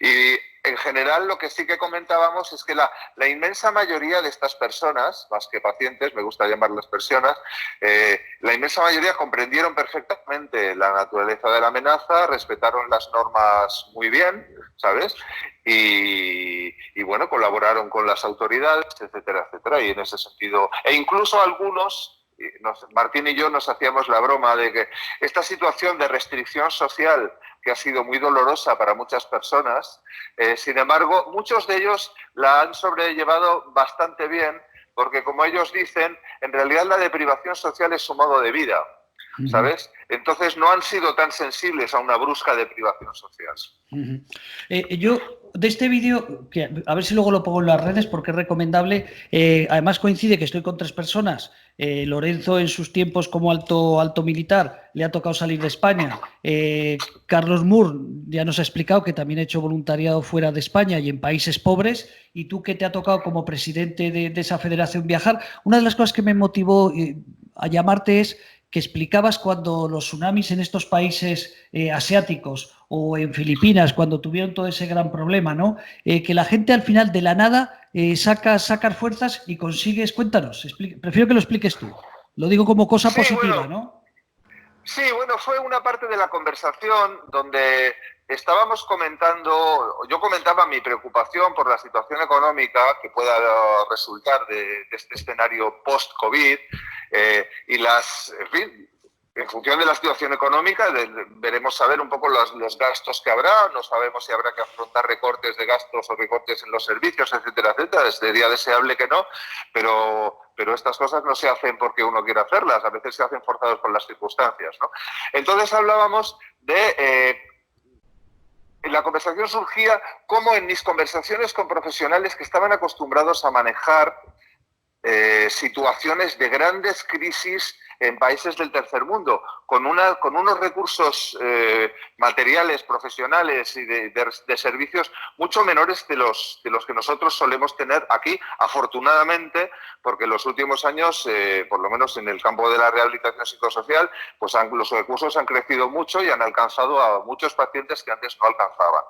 Y en general lo que sí que comentábamos es que la inmensa mayoría de estas personas, más que pacientes, me gusta llamarlas personas, la inmensa mayoría comprendieron perfectamente la naturaleza de la amenaza, respetaron las normas muy bien, ¿sabes? Y bueno, colaboraron con las autoridades, etcétera, etcétera. Y en ese sentido, e incluso algunos, Martín y yo nos hacíamos la broma de que esta situación de restricción social, que ha sido muy dolorosa para muchas personas, sin embargo, muchos de ellos la han sobrellevado bastante bien, porque como ellos dicen, en realidad la deprivación social es su modo de vida, ¿sabes? Entonces no han sido tan sensibles a una brusca deprivación social. Yo, de este vídeo, que a ver si luego lo pongo en las redes porque es recomendable, además coincide que estoy con 3 personas. Lorenzo, en sus tiempos como alto militar, le ha tocado salir de España. Carlos Moore ya nos ha explicado que también ha hecho voluntariado fuera de España y en países pobres. Y tú, que te ha tocado como presidente de esa federación viajar, una de las cosas que me motivó a llamarte es que explicabas cuando los tsunamis en estos países asiáticos o en Filipinas, cuando tuvieron todo ese gran problema, ¿no? Que la gente al final de la nada saca fuerzas y consigues. Cuéntanos, prefiero que lo expliques tú. Lo digo como cosa positiva, bueno, ¿no? Sí, bueno, fue una parte de la conversación donde estábamos comentando, yo comentaba mi preocupación por la situación económica que pueda resultar de este escenario post-COVID y en fin, en función de la situación económica veremos saber un poco los gastos que habrá, no sabemos si habrá que afrontar recortes de gastos o recortes en los servicios, etcétera, etcétera. Sería deseable que no, pero estas cosas no se hacen porque uno quiera hacerlas, a veces se hacen forzados por las circunstancias, ¿no? Entonces hablábamos de... en la conversación surgía cómo en mis conversaciones con profesionales que estaban acostumbrados a manejar situaciones de grandes crisis en países del tercer mundo, con unos recursos materiales, profesionales y de servicios mucho menores de los que nosotros solemos tener aquí, afortunadamente, porque en los últimos años, por lo menos en el campo de la rehabilitación psicosocial, pues los recursos han crecido mucho y han alcanzado a muchos pacientes que antes no alcanzaban.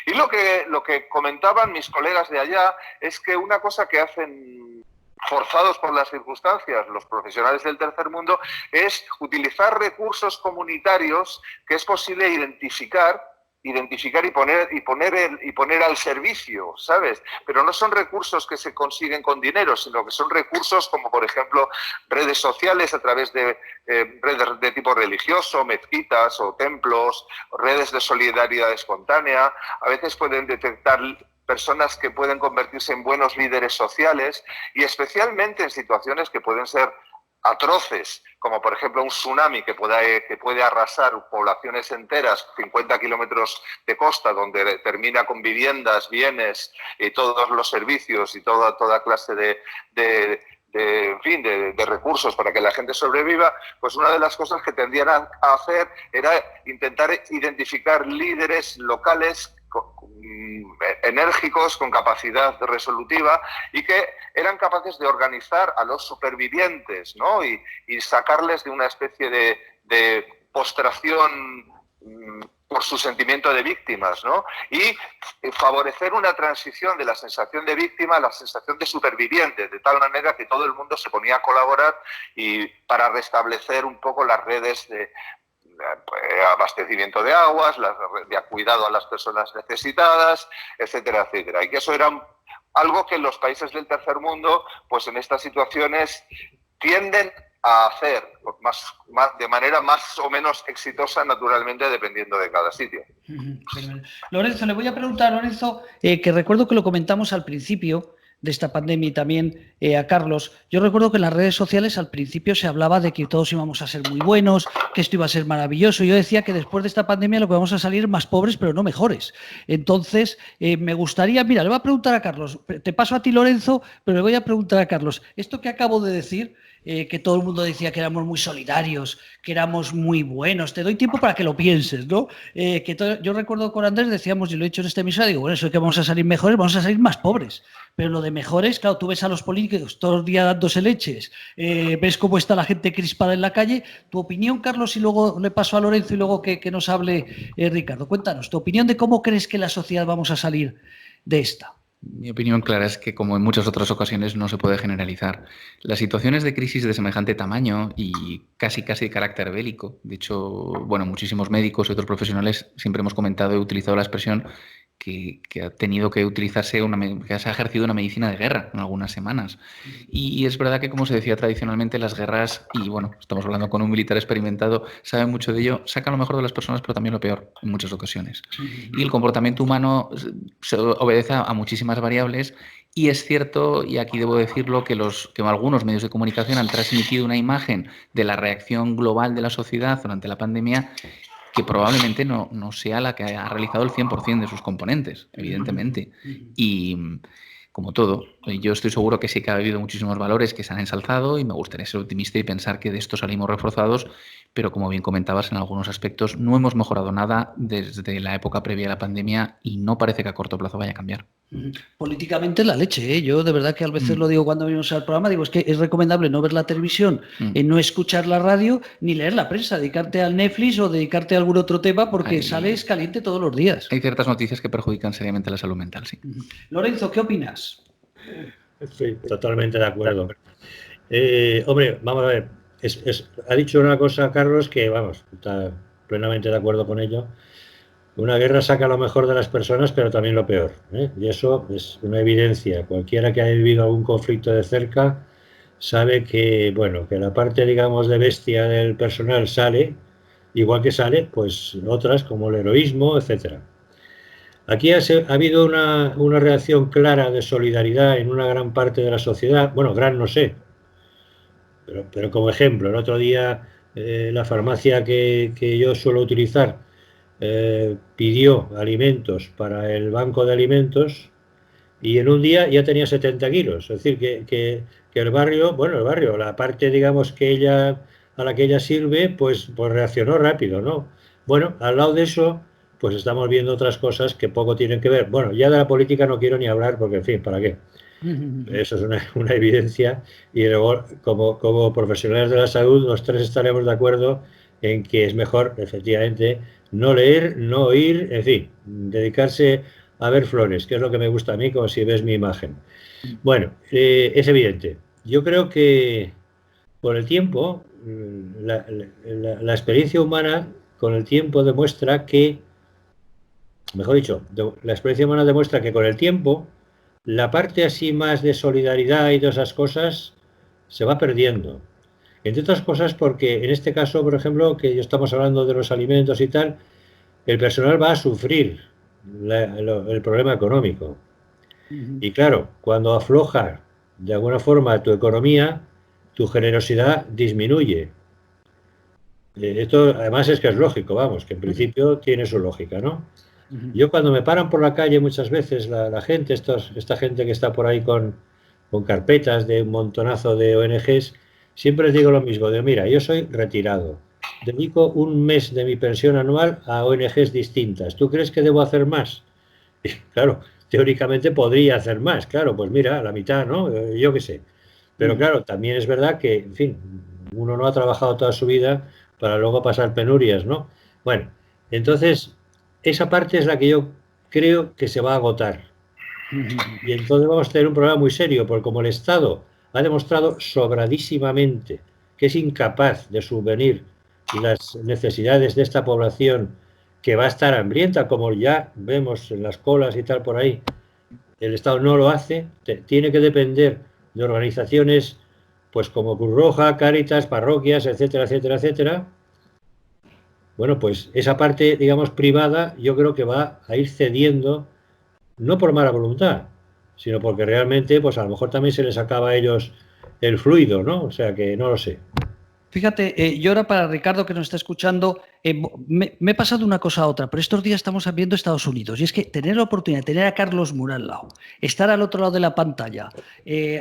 Y lo que comentaban mis colegas de allá es que una cosa que hacen forzados por las circunstancias los profesionales del tercer mundo es utilizar recursos comunitarios que es posible identificar identificar y poner al servicio, ¿sabes? Pero no son recursos que se consiguen con dinero, sino que son recursos como, por ejemplo, redes sociales a través de redes de tipo religioso, mezquitas o templos, redes de solidaridad espontánea. A veces pueden detectar personas que pueden convertirse en buenos líderes sociales, y especialmente en situaciones que pueden ser atroces, como por ejemplo un tsunami que puede arrasar poblaciones enteras, 50 kilómetros de costa, donde termina con viviendas, bienes y todos los servicios y toda clase de recursos para que la gente sobreviva. Pues una de las cosas que tendrían a hacer era intentar identificar líderes locales enérgicos, con capacidad resolutiva, y que eran capaces de organizar a los supervivientes, ¿no? y sacarles de una especie de postración por su sentimiento de víctimas, ¿no? Y favorecer una transición de la sensación de víctima a la sensación de superviviente, de tal manera que todo el mundo se ponía a colaborar y para restablecer un poco las redes de abastecimiento de aguas, de cuidado a las personas necesitadas, etcétera, etcétera. Y que eso era algo que los países del tercer mundo, pues en estas situaciones, tienden a hacer de manera más o menos exitosa, naturalmente, dependiendo de cada sitio. Lorenzo, le voy a preguntar, Lorenzo, que recuerdo que lo comentamos al principio de esta pandemia, y también a Carlos. Yo recuerdo que en las redes sociales al principio se hablaba de que todos íbamos a ser muy buenos, que esto iba a ser maravilloso. Yo decía que después de esta pandemia lo que vamos a salir más pobres, pero no mejores. Entonces, me gustaría, mira, le voy a preguntar a Carlos, te paso a ti, Lorenzo, pero le voy a preguntar a Carlos, esto que acabo de decir, que todo el mundo decía que éramos muy solidarios, que éramos muy buenos. Te doy tiempo para que lo pienses, ¿no? Yo recuerdo con Andrés, decíamos, y lo he dicho en esta emisora, digo, bueno, eso es que vamos a salir mejores, vamos a salir más pobres. Pero lo de mejores, claro, tú ves a los políticos todos los días dándose leches, ves cómo está la gente crispada en la calle. Tu opinión, Carlos, y luego le paso a Lorenzo y luego que nos hable Ricardo. Cuéntanos, tu opinión de cómo crees que la sociedad vamos a salir de esta. Mi opinión clara es que, como en muchas otras ocasiones, no se puede generalizar. Las situaciones de crisis de semejante tamaño y casi de carácter bélico, de hecho, bueno, muchísimos médicos y otros profesionales siempre hemos comentado y utilizado la expresión que ha tenido que utilizarse, que se ha ejercido una medicina de guerra en algunas semanas. Y es verdad que, como se decía tradicionalmente, las guerras, y bueno, estamos hablando con un militar experimentado, sabe mucho de ello, saca lo mejor de las personas, pero también lo peor en muchas ocasiones. Y el comportamiento humano se obedece a muchísimas variables, y es cierto, y aquí debo decirlo, que algunos medios de comunicación han transmitido una imagen de la reacción global de la sociedad durante la pandemia que probablemente no sea la que ha realizado el 100% de sus componentes, evidentemente. Y como todo, yo estoy seguro que sí que ha habido muchísimos valores que se han ensalzado, y me gustaría ser optimista y pensar que de esto salimos reforzados, pero como bien comentabas, en algunos aspectos no hemos mejorado nada desde la época previa a la pandemia, y no parece que a corto plazo vaya a cambiar. Políticamente la leche, ¿eh? Yo de verdad que a veces lo digo cuando venimos al programa, digo, es que es recomendable no ver la televisión, no escuchar la radio, ni leer la prensa, dedicarte al Netflix o dedicarte a algún otro tema, porque sales caliente todos los días. Hay ciertas noticias que perjudican seriamente la salud mental, sí. Lorenzo, ¿qué opinas? Estoy totalmente de acuerdo. Hombre, vamos a ver, ha dicho una cosa, Carlos, que vamos, está plenamente de acuerdo con ello. Una guerra saca lo mejor de las personas, pero también lo peor, ¿eh? Y eso es una evidencia. Cualquiera que haya vivido algún conflicto de cerca sabe que, bueno, que la parte, digamos, de bestia del personal sale, igual que sale, pues otras como el heroísmo, etcétera. Aquí ha habido una reacción clara de solidaridad en una gran parte de la sociedad. Bueno, gran no sé, pero como ejemplo, el otro día la farmacia que yo suelo utilizar pidió alimentos para el banco de alimentos, y en un día ya tenía 70 kilos. Es decir, que el barrio, la parte, digamos, a la que ella sirve, pues reaccionó rápido, ¿no? Bueno, al lado de eso, pues estamos viendo otras cosas que poco tienen que ver. Bueno, ya de la política no quiero ni hablar, porque, en fin, ¿para qué? Eso es una evidencia, y luego, como profesionales de la salud, los tres estaremos de acuerdo en que es mejor, efectivamente, no leer, no oír, en fin, dedicarse a ver flores, que es lo que me gusta a mí, como si ves mi imagen. Bueno, es evidente. Yo creo que con el tiempo, la experiencia humana con el tiempo demuestra que mejor dicho, la experiencia humana demuestra que con el tiempo la parte así más de solidaridad y todas esas cosas se va perdiendo. Entre otras cosas porque en este caso, por ejemplo, que estamos hablando de los alimentos y tal, el personal va a sufrir el problema económico. Y claro, cuando afloja de alguna forma tu economía, tu generosidad disminuye. Esto además es que es lógico, vamos, que en principio tiene su lógica, ¿no? Yo cuando me paran por la calle muchas veces la gente, esta gente que está por ahí con carpetas de un montonazo de ONGs, siempre les digo lo mismo, de mira, yo soy retirado, dedico un mes de mi pensión anual a ONGs distintas, ¿tú crees que debo hacer más? Y, claro, teóricamente podría hacer más, claro, pues mira, la mitad, ¿no? Yo qué sé. Pero claro, también es verdad que, en fin, uno no ha trabajado toda su vida para luego pasar penurias, ¿no? Bueno, entonces, esa parte es la que yo creo que se va a agotar. Y entonces vamos a tener un problema muy serio, porque como el Estado ha demostrado sobradísimamente que es incapaz de subvenir las necesidades de esta población que va a estar hambrienta, como ya vemos en las colas y tal por ahí, el Estado no lo hace, tiene que depender de organizaciones pues como Cruz Roja, Cáritas, parroquias, etcétera, etcétera, etcétera. Bueno, pues esa parte, digamos, privada, yo creo que va a ir cediendo, no por mala voluntad, sino porque realmente, pues a lo mejor también se les acaba a ellos el fluido, ¿no? O sea que no lo sé. Fíjate, yo ahora para Ricardo que nos está escuchando, me he pasado una cosa a otra, pero estos días estamos viendo Estados Unidos y es que tener la oportunidad de tener a Carlos Mura al lado, estar al otro lado de la pantalla,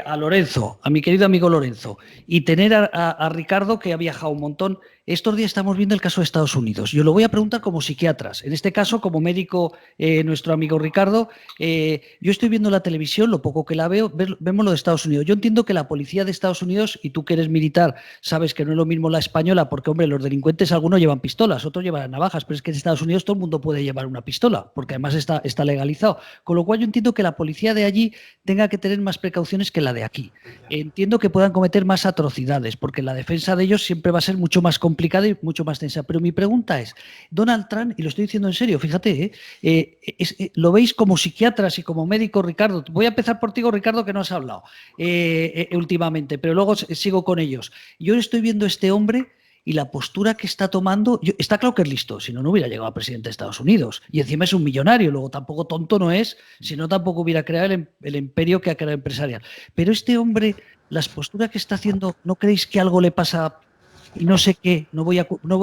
a Lorenzo, a mi querido amigo Lorenzo, y tener a Ricardo que ha viajado un montón. Estos días estamos viendo el caso de Estados Unidos. Yo lo voy a preguntar como psiquiatras, en este caso como médico, nuestro amigo Ricardo. Yo estoy viendo la televisión, lo poco que la veo, vemos lo de Estados Unidos. Yo entiendo que la policía de Estados Unidos, y tú que eres militar, sabes que no es lo mismo la española, porque, hombre, los delincuentes algunos llevan pistolas, otros llevan navajas, pero es que en Estados Unidos todo el mundo puede llevar una pistola, porque además está legalizado. Con lo cual yo entiendo que la policía de allí tenga que tener más precauciones que la de aquí. Entiendo que puedan cometer más atrocidades, porque la defensa de ellos siempre va a ser mucho más complicada y mucho más tensa. Pero mi pregunta es, Donald Trump, y lo estoy diciendo en serio, fíjate, lo veis como psiquiatras y como médicos, Ricardo. Voy a empezar por ti, Ricardo, que no has hablado últimamente, pero luego sigo con ellos. Yo estoy viendo a este hombre y la postura que está tomando, está claro que es listo, si no, no hubiera llegado a presidente de Estados Unidos. Y encima es un millonario, luego tampoco tonto no es, si no tampoco hubiera creado el imperio que ha creado empresarial. Pero este hombre, las posturas que está haciendo, ¿no creéis que algo le pasa? Y no sé qué, no voy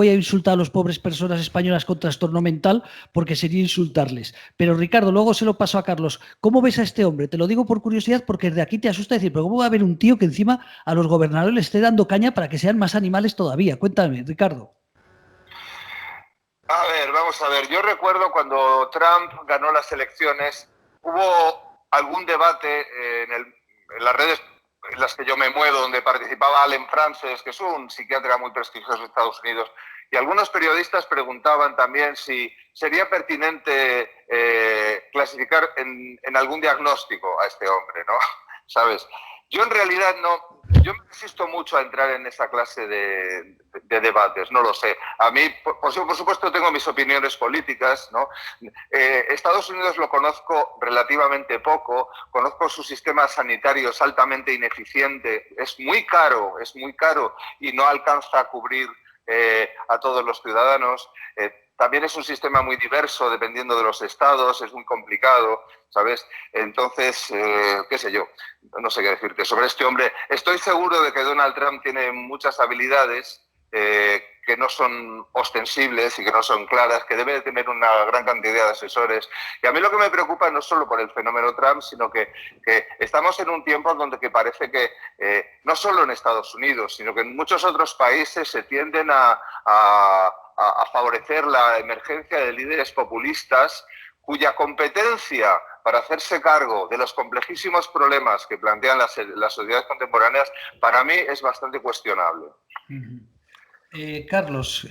a insultar a las pobres personas españolas con trastorno mental porque sería insultarles. Pero Ricardo, luego se lo paso a Carlos. ¿Cómo ves a este hombre? Te lo digo por curiosidad porque de aquí te asusta decir, pero ¿cómo va a haber un tío que encima a los gobernadores les esté dando caña para que sean más animales todavía? Cuéntame, Ricardo. A ver, vamos a ver. Yo recuerdo cuando Trump ganó las elecciones, hubo algún debate en las redes en las que yo me muevo, donde participaba Allen Frances, que es un psiquiatra muy prestigioso de Estados Unidos, y algunos periodistas preguntaban también si sería pertinente clasificar en algún diagnóstico a este hombre, ¿no? ¿Sabes? Yo en realidad no, yo me resisto mucho a entrar en esa clase de debates, no lo sé. A mí, por supuesto, tengo mis opiniones políticas, ¿no? Estados Unidos lo conozco relativamente poco, conozco su sistema sanitario es altamente ineficiente, es muy caro y no alcanza a cubrir a todos los ciudadanos. También es un sistema muy diverso, dependiendo de los estados, es muy complicado, ¿sabes? Entonces, qué sé yo, no sé qué decirte sobre este hombre. Estoy seguro de que Donald Trump tiene muchas habilidades que no son ostensibles y que no son claras, que debe de tener una gran cantidad de asesores. Y a mí lo que me preocupa no es solo por el fenómeno Trump, sino que estamos en un tiempo donde que parece que, no solo en Estados Unidos, sino que en muchos otros países se tienden a favorecer la emergencia de líderes populistas cuya competencia para hacerse cargo de los complejísimos problemas que plantean las sociedades contemporáneas, para mí es bastante cuestionable. Carlos,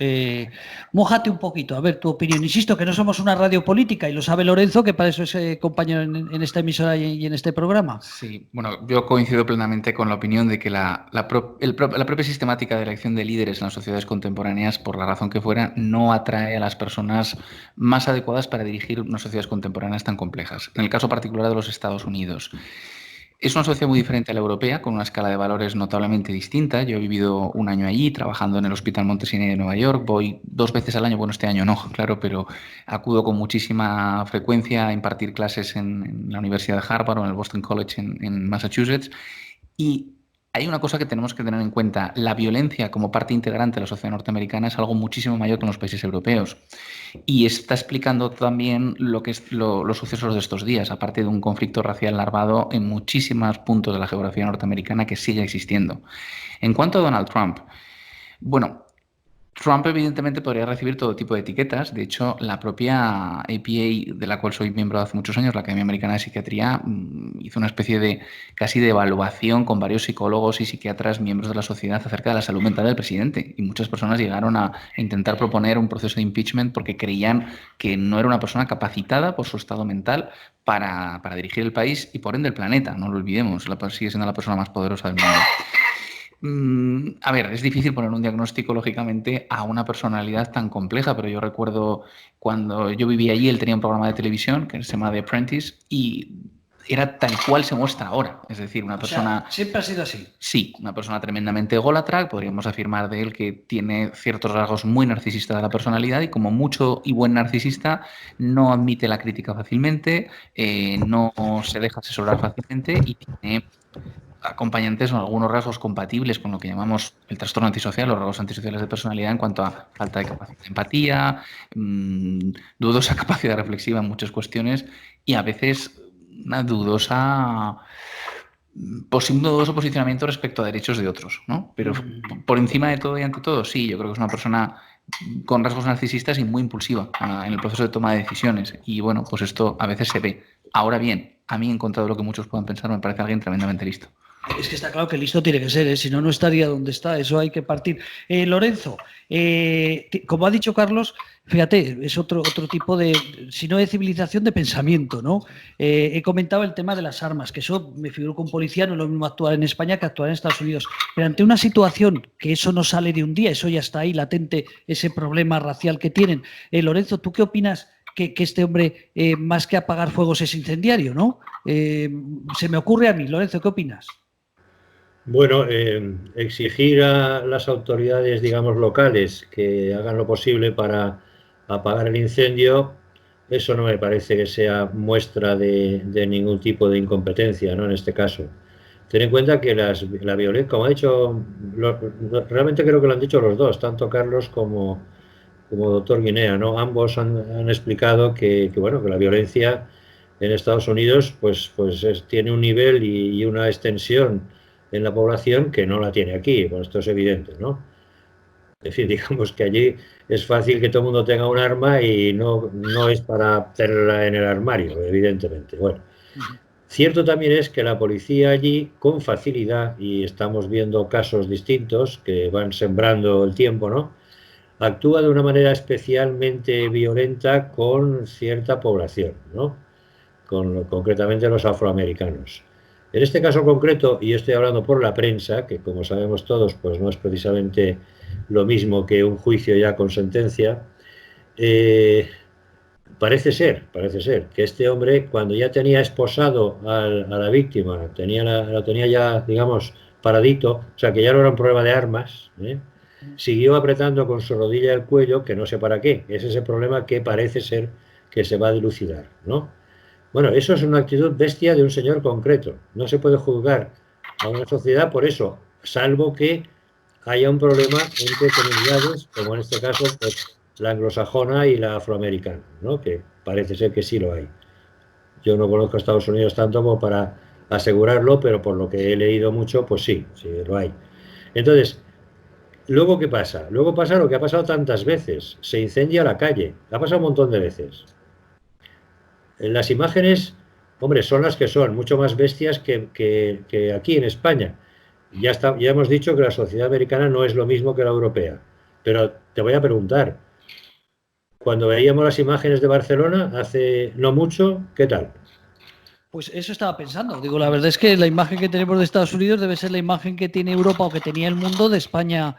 mójate un poquito, a ver tu opinión. Insisto que no somos una radio política y lo sabe Lorenzo, que para eso es compañero en esta emisora y en este programa. Sí, bueno, yo coincido plenamente con la opinión de que la propia sistemática de elección de líderes en las sociedades contemporáneas, por la razón que fuera, no atrae a las personas más adecuadas para dirigir unas sociedades contemporáneas tan complejas. En el caso particular de los Estados Unidos, es una sociedad muy diferente a la europea, con una escala de valores notablemente distinta. Yo he vivido un año allí trabajando en el Hospital Montesino de Nueva York. Voy 2 veces al año, bueno, este año no, claro, pero acudo con muchísima frecuencia a impartir clases en la Universidad de Harvard o en el Boston College en Massachusetts. Y hay una cosa que tenemos que tener en cuenta. La violencia como parte integrante de la sociedad norteamericana es algo muchísimo mayor que en los países europeos. Y está explicando también lo que es los sucesos de estos días, aparte de un conflicto racial larvado en muchísimos puntos de la geografía norteamericana que sigue existiendo. En cuanto a Donald Trump, bueno, Trump evidentemente podría recibir todo tipo de etiquetas. De hecho, la propia APA, de la cual soy miembro hace muchos años, la Academia Americana de Psiquiatría, hizo una especie de casi de evaluación con varios psicólogos y psiquiatras miembros de la sociedad acerca de la salud mental del presidente. Y muchas personas llegaron a intentar proponer un proceso de impeachment porque creían que no era una persona capacitada por su estado mental para dirigir el país y por ende el planeta. No lo olvidemos, sigue siendo la persona más poderosa del mundo. A ver, es difícil poner un diagnóstico, lógicamente, a una personalidad tan compleja, pero yo recuerdo cuando yo vivía allí, él tenía un programa de televisión que se llama The Apprentice y era tal cual se muestra ahora. Es decir, una persona... siempre ha sido así. Sí, una persona tremendamente ególatra, podríamos afirmar de él que tiene ciertos rasgos muy narcisistas de la personalidad y como mucho y buen narcisista no admite la crítica fácilmente, no se deja asesorar fácilmente y tiene acompañantes o algunos rasgos compatibles con lo que llamamos el trastorno antisocial o rasgos antisociales de personalidad en cuanto a falta de capacidad de empatía, dudosa capacidad reflexiva en muchas cuestiones y a veces una dudoso posicionamiento respecto a derechos de otros, ¿no? Pero por encima de todo y ante todo, sí, yo creo que es una persona con rasgos narcisistas y muy impulsiva en el proceso de toma de decisiones. Y bueno, pues esto a veces se ve. Ahora bien, a mí, en contra de lo que muchos puedan pensar, me parece alguien tremendamente listo. Es que está claro que listo tiene que ser, si no, no estaría donde está, eso hay que partir. Lorenzo, como ha dicho Carlos, fíjate, es otro tipo de, si no de civilización, de pensamiento, ¿no? He comentado el tema de las armas, que eso me figuro que un policía no es lo mismo actuar en España que actuar en Estados Unidos. Pero ante una situación que eso no sale de un día, eso ya está ahí latente, ese problema racial que tienen. Lorenzo, ¿tú qué opinas? Que este hombre, más que apagar fuegos, es incendiario, ¿no? Se me ocurre a mí. Lorenzo, ¿qué opinas? Bueno, exigir a las autoridades, digamos, locales que hagan lo posible para apagar el incendio, eso no me parece que sea muestra de ningún tipo de incompetencia, ¿no? En este caso. Ten en cuenta que la violencia, como ha dicho, realmente creo que lo han dicho los dos, tanto Carlos como doctor Guinea, ¿no? Ambos han explicado que la violencia en Estados Unidos tiene un nivel y una extensión en la población que no la tiene aquí. Bueno, esto es evidente, ¿no? En fin, digamos que allí es fácil que todo el mundo tenga un arma y no es para tenerla en el armario, evidentemente. Bueno, cierto también es que la policía allí, con facilidad, y estamos viendo casos distintos que van sembrando el tiempo, ¿no?, actúa de una manera especialmente violenta con cierta población, ¿no?, concretamente los afroamericanos. En este caso concreto, y estoy hablando por la prensa, que como sabemos todos, pues no es precisamente lo mismo que un juicio ya con sentencia, parece ser que este hombre, cuando ya tenía esposado a la víctima, lo tenía ya, digamos, paradito, o sea, que ya no era un problema de armas, siguió apretando con su rodilla el cuello, que no sé para qué. Es ese problema que parece ser que se va a dilucidar, ¿no? Bueno, eso es una actitud bestia de un señor concreto. No se puede juzgar a una sociedad por eso, salvo que haya un problema entre comunidades, como en este caso, pues, la anglosajona y la afroamericana, ¿no?, que parece ser que sí lo hay. Yo no conozco a Estados Unidos tanto como para asegurarlo, pero por lo que he leído mucho, pues sí lo hay. Entonces, ¿luego qué pasa? Luego pasa lo que ha pasado tantas veces. Se incendia la calle. Ha pasado un montón de veces. Las imágenes, hombre, son las que son, mucho más bestias que aquí en España. Ya hemos dicho que la sociedad americana no es lo mismo que la europea. Pero te voy a preguntar, cuando veíamos las imágenes de Barcelona hace no mucho, ¿qué tal? Pues eso estaba pensando. Digo, la verdad es que la imagen que tenemos de Estados Unidos debe ser la imagen que tiene Europa o que tenía el mundo de España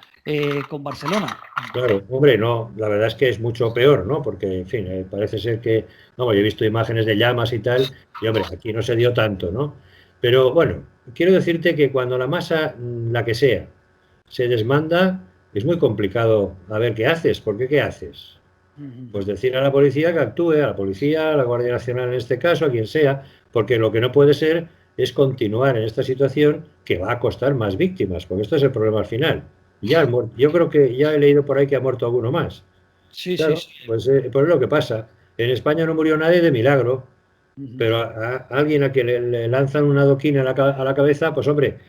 con Barcelona. Claro, hombre, no, la verdad es que es mucho peor, ¿no? Porque, en fin, parece ser que, no, yo he visto imágenes de llamas y tal, y hombre, aquí no se dio tanto, ¿no? Pero bueno, quiero decirte que cuando la masa, la que sea, se desmanda, es muy complicado a ver qué haces, porque ¿qué haces? Pues decir a la policía que actúe, a la policía, a la Guardia Nacional en este caso, a quien sea, porque lo que no puede ser es continuar en esta situación que va a costar más víctimas, porque esto es el problema al final. Yo creo que ya he leído por ahí que ha muerto alguno más. Sí, sí, Claro, sí. pues es lo que pasa. En España no murió nadie de milagro, pero a alguien a que le lanzan una adoquina a la cabeza, pues hombre,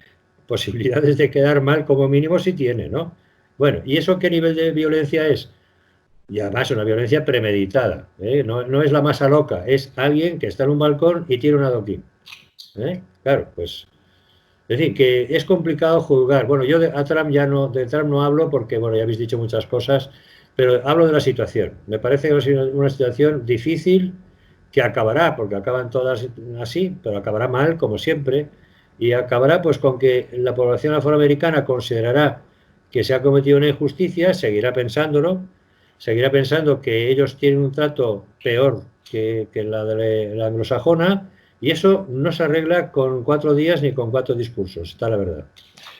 posibilidades de quedar mal como mínimo sí tiene, ¿no? Bueno, ¿y eso qué nivel de violencia es? Y además una violencia premeditada, ¿eh? No, no es la masa loca, es alguien que está en un balcón y tiene un adoquín. ¿Eh? Claro, pues es decir, que es complicado juzgar. Bueno, yo a Trump ya no, de Trump no hablo porque, bueno, ya habéis dicho muchas cosas, pero hablo de la situación. Me parece que es una situación difícil que acabará, porque acaban todas así, pero acabará mal, como siempre, y acabará pues con que la población afroamericana considerará que se ha cometido una injusticia, seguirá pensando que ellos tienen un trato peor que la de la anglosajona, y eso no se arregla con 4 días ni con 4 discursos, está la verdad.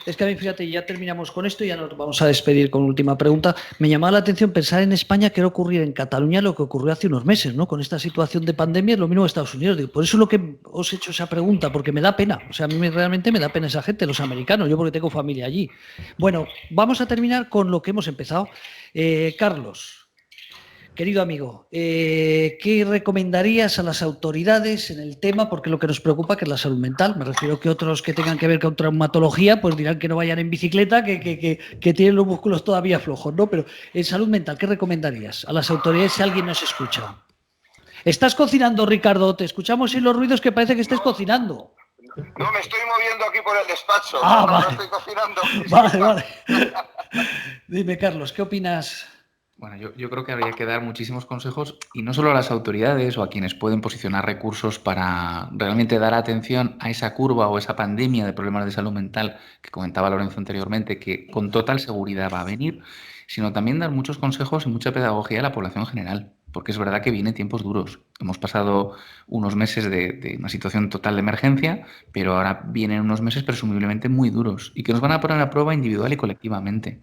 Es que a mí, fíjate, ya terminamos con esto y ya nos vamos a despedir con última pregunta. Me llamaba la atención pensar en España que era ocurrir en Cataluña lo que ocurrió hace unos meses, ¿no? Con esta situación de pandemia es lo mismo que Estados Unidos. Digo, por eso es lo que os he hecho esa pregunta, porque me da pena. O sea, a mí realmente me da pena esa gente, los americanos, yo porque tengo familia allí. Bueno, vamos a terminar con lo que hemos empezado. Carlos. Querido amigo, ¿qué recomendarías a las autoridades en el tema? Porque lo que nos preocupa que es la salud mental. Me refiero que otros que tengan que ver con traumatología, pues dirán que no vayan en bicicleta, que tienen los músculos todavía flojos, ¿no? Pero en salud mental, ¿qué recomendarías a las autoridades si alguien nos escucha? ¿Estás cocinando, Ricardo? Te escuchamos en los ruidos que parece que estés cocinando. No, me estoy moviendo aquí por el despacho. Vale. No estoy cocinando. Vale. Dime, Carlos, ¿qué opinas? Bueno, yo creo que habría que dar muchísimos consejos y no solo a las autoridades o a quienes pueden posicionar recursos para realmente dar atención a esa curva o esa pandemia de problemas de salud mental que comentaba Lorenzo anteriormente, que con total seguridad va a venir, sino también dar muchos consejos y mucha pedagogía a la población general, porque es verdad que vienen tiempos duros. Hemos pasado unos meses de una situación total de emergencia, pero ahora vienen unos meses presumiblemente muy duros y que nos van a poner a prueba individual y colectivamente.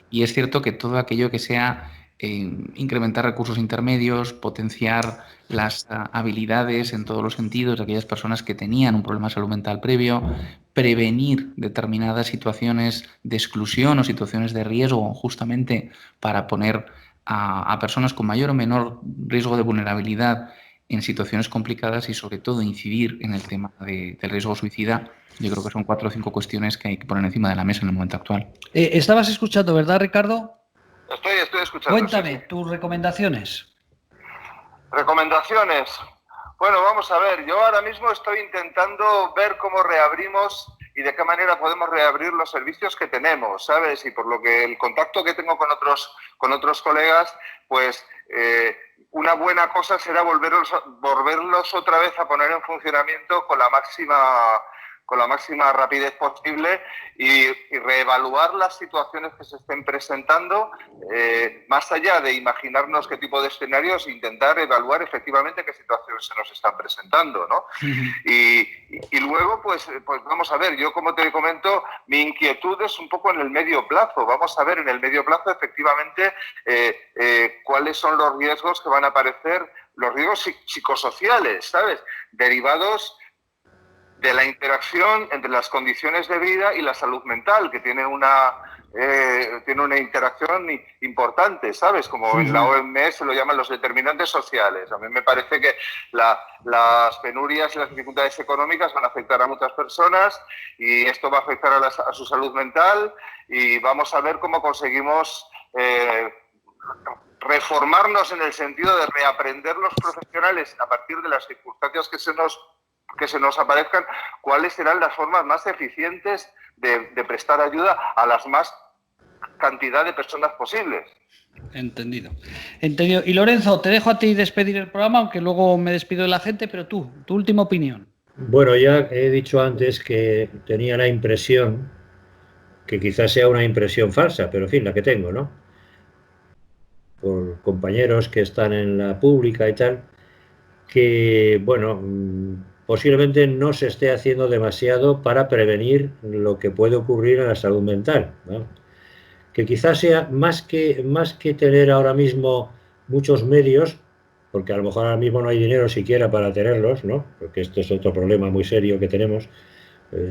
Y es cierto que todo aquello que sea incrementar recursos intermedios, potenciar las habilidades en todos los sentidos de aquellas personas que tenían un problema de salud mental previo, prevenir determinadas situaciones de exclusión o situaciones de riesgo justamente para poner a personas con mayor o menor riesgo de vulnerabilidad en situaciones complicadas y sobre todo incidir en el tema del riesgo suicida. Yo creo que son 4 o 5 cuestiones que hay que poner encima de la mesa en el momento actual. Estabas escuchando, ¿verdad, Ricardo? Estoy escuchando. Cuéntame, sí. tus recomendaciones. Recomendaciones. Bueno, vamos a ver. Yo ahora mismo estoy intentando ver cómo reabrimos y de qué manera podemos reabrir los servicios que tenemos, ¿sabes? Y por lo que el contacto que tengo con otros colegas, pues una buena cosa será volverlos otra vez a poner en funcionamiento con la máxima rapidez posible y reevaluar las situaciones que se estén presentando, más allá de imaginarnos qué tipo de escenarios, intentar evaluar efectivamente qué situaciones se nos están presentando, ¿no? Y luego, pues vamos a ver, yo como te comento, mi inquietud es un poco en el medio plazo. Vamos a ver en el medio plazo efectivamente cuáles son los riesgos que van a aparecer, los riesgos psicosociales, ¿sabes? Derivados de la interacción entre las condiciones de vida y la salud mental, que tiene una interacción importante, ¿sabes? Como en la OMS se lo llaman los determinantes sociales. A mí me parece que las penurias y las dificultades económicas van a afectar a muchas personas y esto va a afectar a su salud mental y vamos a ver cómo conseguimos reformarnos en el sentido de reaprender los profesionales a partir de las circunstancias que se nos aparezcan, cuáles serán las formas más eficientes de prestar ayuda a las más cantidad de personas posibles. Entendido. Entendido. Y Lorenzo, te dejo a ti despedir el programa, aunque luego me despido de la gente, pero tú, tu última opinión. Bueno, ya he dicho antes que tenía la impresión, que quizás sea una impresión falsa, pero en fin, la que tengo, ¿no? Por compañeros que están en la pública y tal, que, bueno, posiblemente no se esté haciendo demasiado para prevenir lo que puede ocurrir en la salud mental, ¿no? Que quizás sea más que tener ahora mismo muchos medios, porque a lo mejor ahora mismo no hay dinero siquiera para tenerlos, ¿no? Porque esto es otro problema muy serio que tenemos.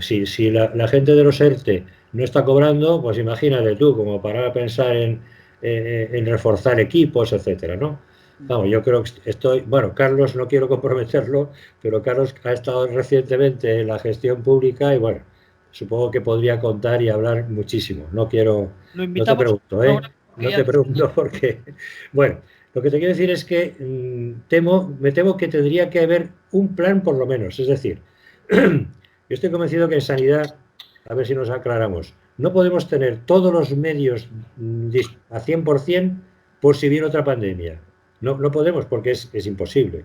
Si la gente de los ERTE no está cobrando, pues imagínate tú, como para pensar en reforzar equipos, etcétera, ¿no? Vamos, yo creo que bueno, Carlos, no quiero comprometerlo, pero Carlos ha estado recientemente en la gestión pública y bueno, supongo que podría contar y hablar muchísimo. No te pregunto, no te pregunto porque, bueno, lo que te quiero decir es que me temo que tendría que haber un plan por lo menos, es decir, yo estoy convencido que en sanidad, a ver si nos aclaramos, no podemos tener todos los medios a 100% por si viene otra pandemia. No podemos porque es imposible.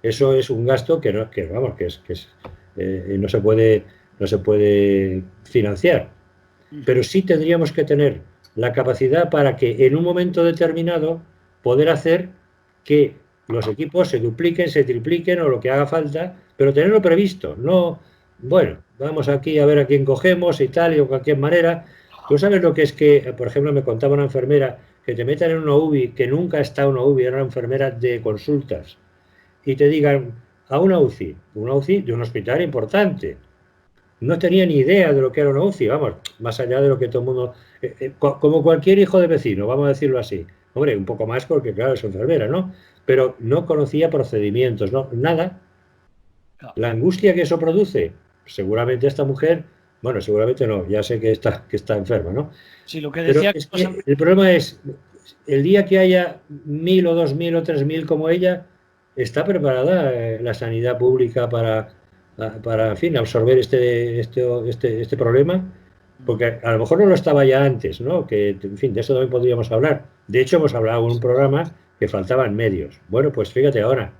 Eso es un gasto que no se puede financiar. Pero sí tendríamos que tener la capacidad para que en un momento determinado poder hacer que los equipos se dupliquen, se tripliquen o lo que haga falta, pero tenerlo previsto. No, bueno, vamos aquí a ver a quién cogemos y tal, y de cualquier manera. Tú sabes lo que es que, por ejemplo, me contaba una enfermera que te metan en una UBI, que nunca está en una UBI, era una enfermera de consultas, y te digan a una UCI de un hospital importante. No tenía ni idea de lo que era una UCI, vamos, más allá de lo que todo el mundo... como cualquier hijo de vecino, vamos a decirlo así. Hombre, un poco más porque, claro, es enfermera, ¿no? Pero no conocía procedimientos, no, nada. La angustia que eso produce, seguramente esta mujer... Bueno, seguramente no, ya sé que está enferma, ¿no? Sí, lo que decía... Pero es que el problema es, el día que haya 1.000 o 2.000 o 3.000 como ella, ¿está preparada la sanidad pública para en fin, absorber este problema? Porque a lo mejor no lo estaba ya antes, ¿no? Que, en fin, de eso también podríamos hablar. De hecho, hemos hablado en un programa que faltaban medios. Bueno, pues fíjate ahora.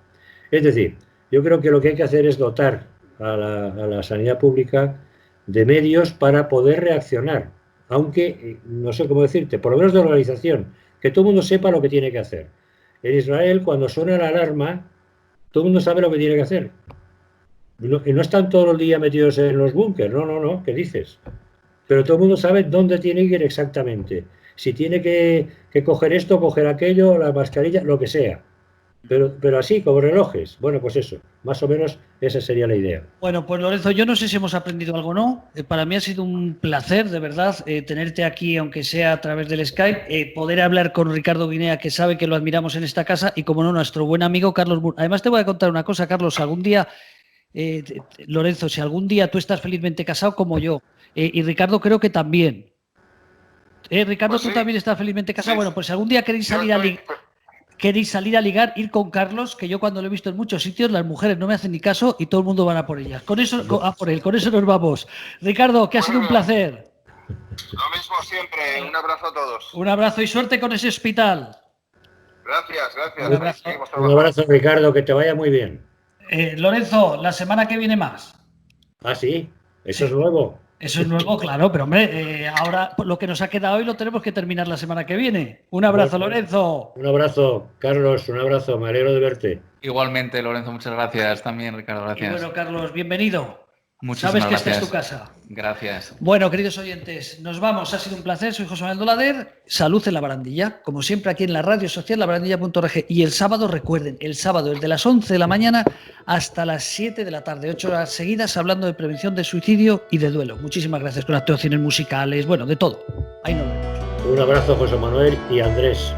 Es decir, yo creo que lo que hay que hacer es dotar a la sanidad pública de medios para poder reaccionar, aunque, no sé cómo decirte, por lo menos de organización, que todo el mundo sepa lo que tiene que hacer. En Israel, cuando suena la alarma, todo el mundo sabe lo que tiene que hacer. No están todos los días metidos en los búnkers, no, ¿qué dices? Pero todo el mundo sabe dónde tiene que ir exactamente. Si tiene que coger esto, coger aquello, la mascarilla, lo que sea. Pero así, como relojes. Bueno, pues eso, más o menos esa sería la idea. Bueno, pues Lorenzo, yo no sé si hemos aprendido algo o no. Para mí ha sido un placer, de verdad, tenerte aquí, aunque sea a través del Skype, poder hablar con Ricardo Guinea, que sabe que lo admiramos en esta casa, y como no, nuestro buen amigo Carlos Mur. Además, te voy a contar una cosa, Carlos, algún día, Lorenzo, si algún día tú estás felizmente casado como yo, y Ricardo creo que también. Ricardo, pues sí. ¿Tú también estás felizmente casado? Sí. Bueno, pues si algún día queréis salir a ligar, ir con Carlos, que yo cuando lo he visto en muchos sitios, las mujeres no me hacen ni caso y todo el mundo van a por ellas. Con eso nos vamos. Ricardo, que ha sido un placer. Lo mismo siempre, un abrazo a todos. Un abrazo y suerte con ese hospital. Gracias. Un abrazo, Ricardo, que te vaya muy bien. Lorenzo, la semana que viene más. Ah, sí, eso es nuevo. Eso es nuevo, claro, pero hombre, ahora lo que nos ha quedado hoy lo tenemos que terminar la semana que viene. Un abrazo, Lorenzo. Un abrazo, Carlos, un abrazo, me alegro de verte. Igualmente, Lorenzo, muchas gracias. También, Ricardo, gracias. Y bueno, Carlos, bienvenido. Muchísimas Sabes que gracias. esta es tu casa. Gracias. Bueno, queridos oyentes, nos vamos. Ha sido un placer. Soy José Manuel Dolader. Salud en la barandilla. Como siempre, aquí en la radio social, labarandilla.org. Y el sábado, recuerden, el sábado, desde las 11 de la mañana hasta las 7 de la tarde, 8 horas seguidas, hablando de prevención de suicidio y de duelo. Muchísimas gracias, con actuaciones musicales, bueno, de todo. Ahí nos vemos. Un abrazo, José Manuel y Andrés.